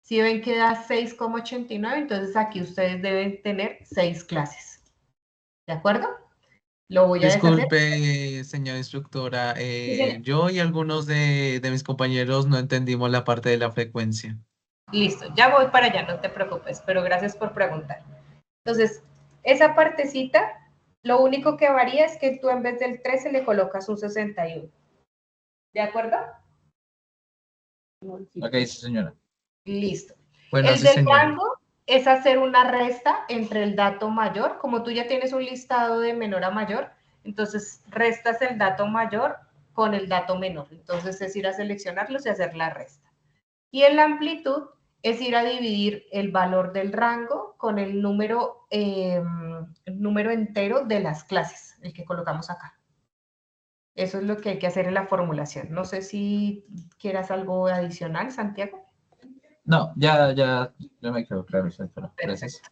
Si ven que da 6,89, entonces aquí ustedes deben tener 6 clases. ¿De acuerdo? Lo voy a deshacer. Disculpe, señora instructora, Sí, yo y algunos de mis compañeros no entendimos la parte de la frecuencia. listo, ya voy para allá, no te preocupes, pero gracias por preguntar. Entonces, esa partecita, lo único que varía es que tú en vez del 13 le colocas un 61. ¿De acuerdo? Ok, sí, señora. Listo. Bueno, El sí, del señora. rango es hacer una resta entre el dato mayor. Como tú ya tienes un listado de menor a mayor, entonces restas el dato mayor con el dato menor. Entonces es ir a seleccionarlos y hacer la resta. Y en la amplitud es ir a dividir el valor del rango con el número entero de las clases, el que colocamos acá. Eso es lo que hay que hacer en la formulación. No sé si quieras algo adicional, Santiago. No, ya me quedó claro, doctora. Gracias.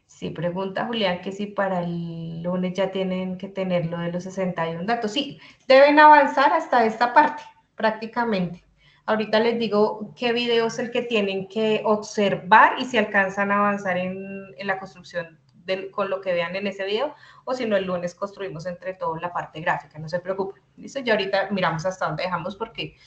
Sí, pregunta Julián que si para el lunes ya tienen que tener lo de los 61 datos. Sí, deben avanzar hasta esta parte, prácticamente. Ahorita les digo qué video es el que tienen que observar y si alcanzan a avanzar en la construcción con lo que vean en ese video, o si no, el lunes construimos entre todos la parte gráfica, no se preocupen. ¿Listo? Ya ahorita miramos hasta dónde dejamos porque,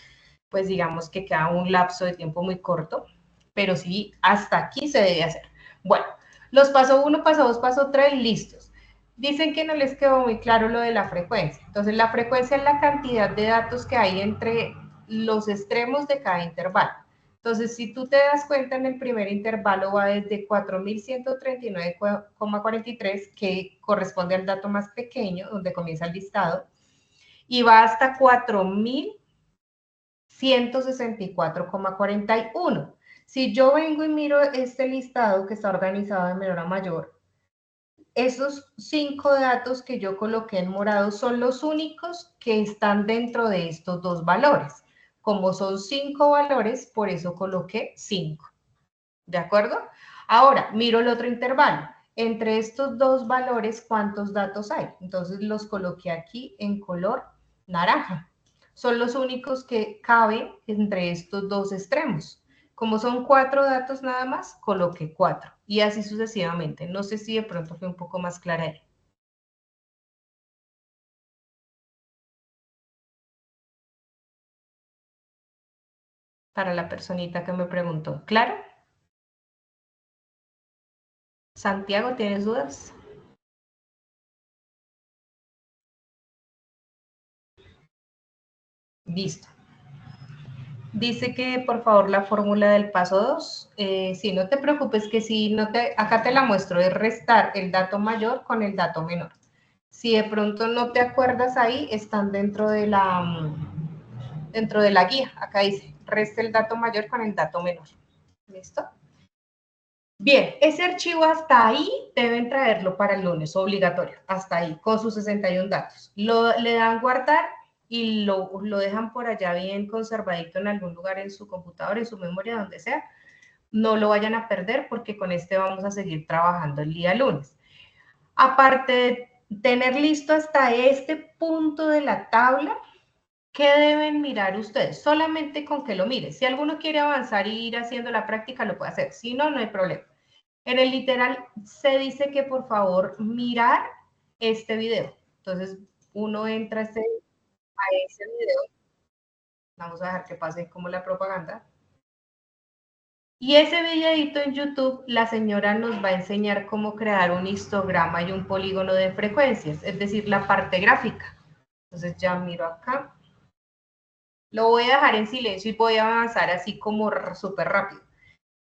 pues digamos que queda un lapso de tiempo muy corto, pero sí, hasta aquí se debe hacer. Bueno, los paso 1, paso 2, paso 3, listos. Dicen que no les quedó muy claro lo de la frecuencia. Entonces, la frecuencia es la cantidad de datos que hay entre los extremos de cada intervalo. Entonces, si tú te das cuenta, en el primer intervalo va desde 4139,43, que corresponde al dato más pequeño, donde comienza el listado, y va hasta 4164,41. Si yo vengo y miro este listado que está organizado de menor a mayor, esos 5 datos que yo coloqué en morado son los únicos que están dentro de estos dos valores. Como son 5 valores, por eso coloqué 5. ¿De acuerdo? Ahora, miro el otro intervalo. Entre estos dos valores, ¿cuántos datos hay? Entonces los coloqué aquí en color naranja. Son los únicos que caben entre estos dos extremos. Como son 4 datos nada más, coloqué 4. Y así sucesivamente. No sé si de pronto fue un poco más clara ahí. Para la personita que me preguntó. ¿Claro? Santiago, ¿tienes dudas? Listo. Dice que por favor la fórmula del paso 2, si no te preocupes que si no te, acá te la muestro, es restar el dato mayor con el dato menor. Si de pronto no te acuerdas ahí, están dentro de la guía. Acá dice, resta el dato mayor con el dato menor. ¿Listo? Bien, ese archivo hasta ahí deben traerlo para el lunes, obligatorio, hasta ahí, con sus 61 datos. Le dan guardar y lo dejan por allá bien conservadito en algún lugar en su computadora, en su memoria, donde sea. No lo vayan a perder porque con este vamos a seguir trabajando el día lunes. Aparte de tener listo hasta este punto de la tabla, ¿qué deben mirar ustedes? Solamente con que lo miren. Si alguno quiere avanzar y ir haciendo la práctica, lo puede hacer. Si no, no hay problema. En el literal se dice que por favor mirar este video. Entonces uno entra a ese video. Vamos a dejar que pase como la propaganda. Y ese videito en YouTube, la señora nos va a enseñar cómo crear un histograma y un polígono de frecuencias, es decir, la parte gráfica. Entonces ya miro acá. Lo voy a dejar en silencio y voy a avanzar así como súper rápido.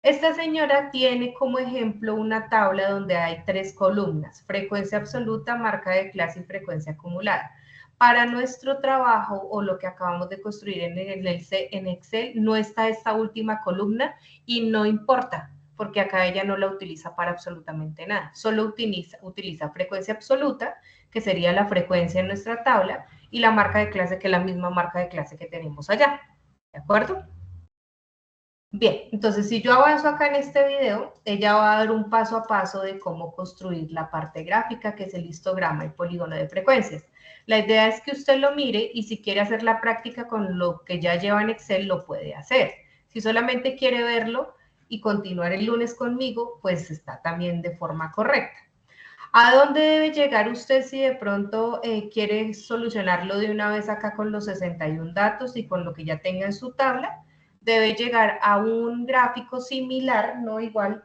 Esta señora tiene como ejemplo una tabla donde hay 3 columnas, frecuencia absoluta, marca de clase y frecuencia acumulada. Para nuestro trabajo o lo que acabamos de construir en Excel no está esta última columna y no importa, porque acá ella no la utiliza para absolutamente nada. Solo utiliza frecuencia absoluta, que sería la frecuencia en nuestra tabla, y la marca de clase, que es la misma marca de clase que tenemos allá. ¿De acuerdo? Bien, entonces si yo avanzo acá en este video, ella va a dar un paso a paso de cómo construir la parte gráfica, que es el histograma y polígono de frecuencias. La idea es que usted lo mire y si quiere hacer la práctica con lo que ya lleva en Excel, lo puede hacer. Si solamente quiere verlo y continuar el lunes conmigo, pues está también de forma correcta. ¿A dónde debe llegar usted si de pronto quiere solucionarlo de una vez acá con los 61 datos y con lo que ya tenga en su tabla? Debe llegar a un gráfico similar, no igual,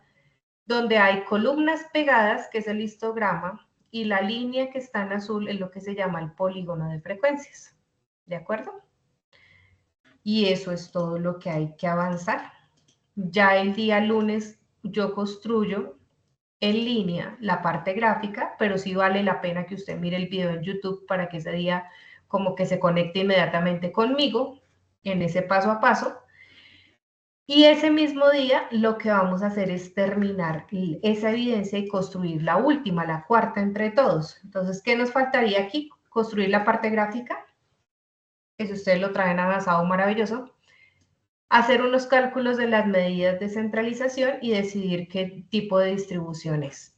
donde hay columnas pegadas, que es el histograma, y la línea que está en azul es lo que se llama el polígono de frecuencias. ¿De acuerdo? Y eso es todo lo que hay que avanzar. Ya el día lunes yo construyo en línea la parte gráfica, pero sí vale la pena que usted mire el video en YouTube para que ese día como que se conecte inmediatamente conmigo en ese paso a paso. Y ese mismo día lo que vamos a hacer es terminar esa evidencia y construir la última, la cuarta entre todos. Entonces, ¿qué nos faltaría aquí? Construir la parte gráfica. Eso ustedes lo traen avanzado, maravilloso. Hacer unos cálculos de las medidas de centralización y decidir qué tipo de distribución es.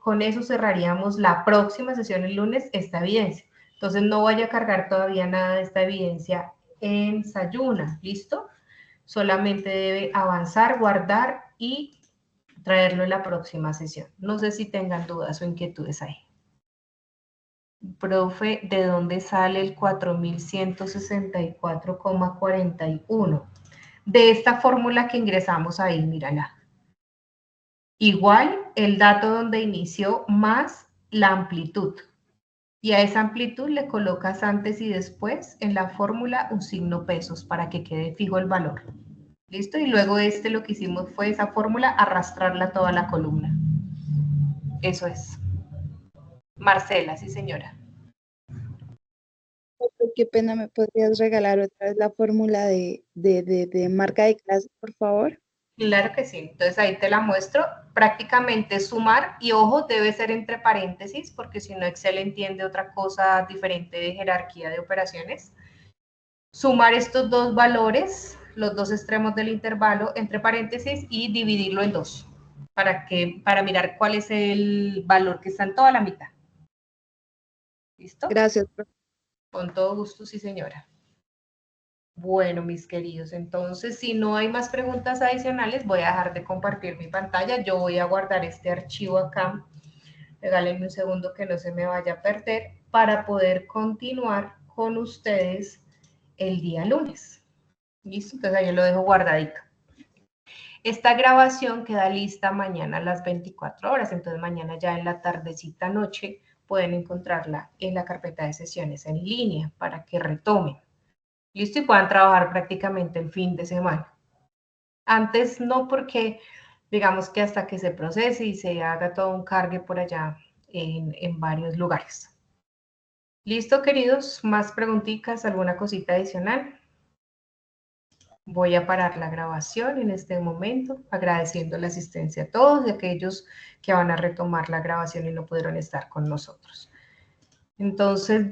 Con eso cerraríamos la próxima sesión el lunes esta evidencia. Entonces no vaya a cargar todavía nada de esta evidencia en Sayuna, ¿listo? Solamente debe avanzar, guardar y traerlo en la próxima sesión. No sé si tengan dudas o inquietudes ahí. Profe, ¿de dónde sale el 4164,41? De esta fórmula que ingresamos ahí, mírala. Igual el dato donde inició más la amplitud. Y a esa amplitud le colocas antes y después en la fórmula un signo pesos para que quede fijo el valor. ¿Listo? Y luego lo que hicimos fue esa fórmula, arrastrarla toda la columna. Eso es. Marcela, sí señora. Qué pena, ¿me podrías regalar otra vez la fórmula de marca de clase, por favor? Claro que sí. Entonces ahí te la muestro. Prácticamente sumar, y ojo, debe ser entre paréntesis, porque si no Excel entiende otra cosa diferente de jerarquía de operaciones. Sumar estos dos valores, los dos extremos del intervalo, entre paréntesis, y dividirlo en dos, para mirar cuál es el valor que está en toda la mitad. ¿Listo? Gracias, profe. Con todo gusto, sí señora. Bueno, mis queridos, entonces si no hay más preguntas adicionales, voy a dejar de compartir mi pantalla. Yo voy a guardar este archivo acá. Regálenme un segundo que no se me vaya a perder para poder continuar con ustedes el día lunes. ¿Listo? Entonces ahí lo dejo guardadito. Esta grabación queda lista mañana a las 24 horas, entonces mañana ya en la tardecita noche pueden encontrarla en la carpeta de sesiones en línea para que retomen. ¿Listo? Y puedan trabajar prácticamente el fin de semana. Antes no, porque digamos que hasta que se procese y se haga todo un cargue por allá en varios lugares. ¿Listo, queridos? ¿Más preguntitas? ¿Alguna cosita adicional? Voy a parar la grabación en este momento, agradeciendo la asistencia a todos y a aquellos que van a retomar la grabación y no pudieron estar con nosotros. Entonces,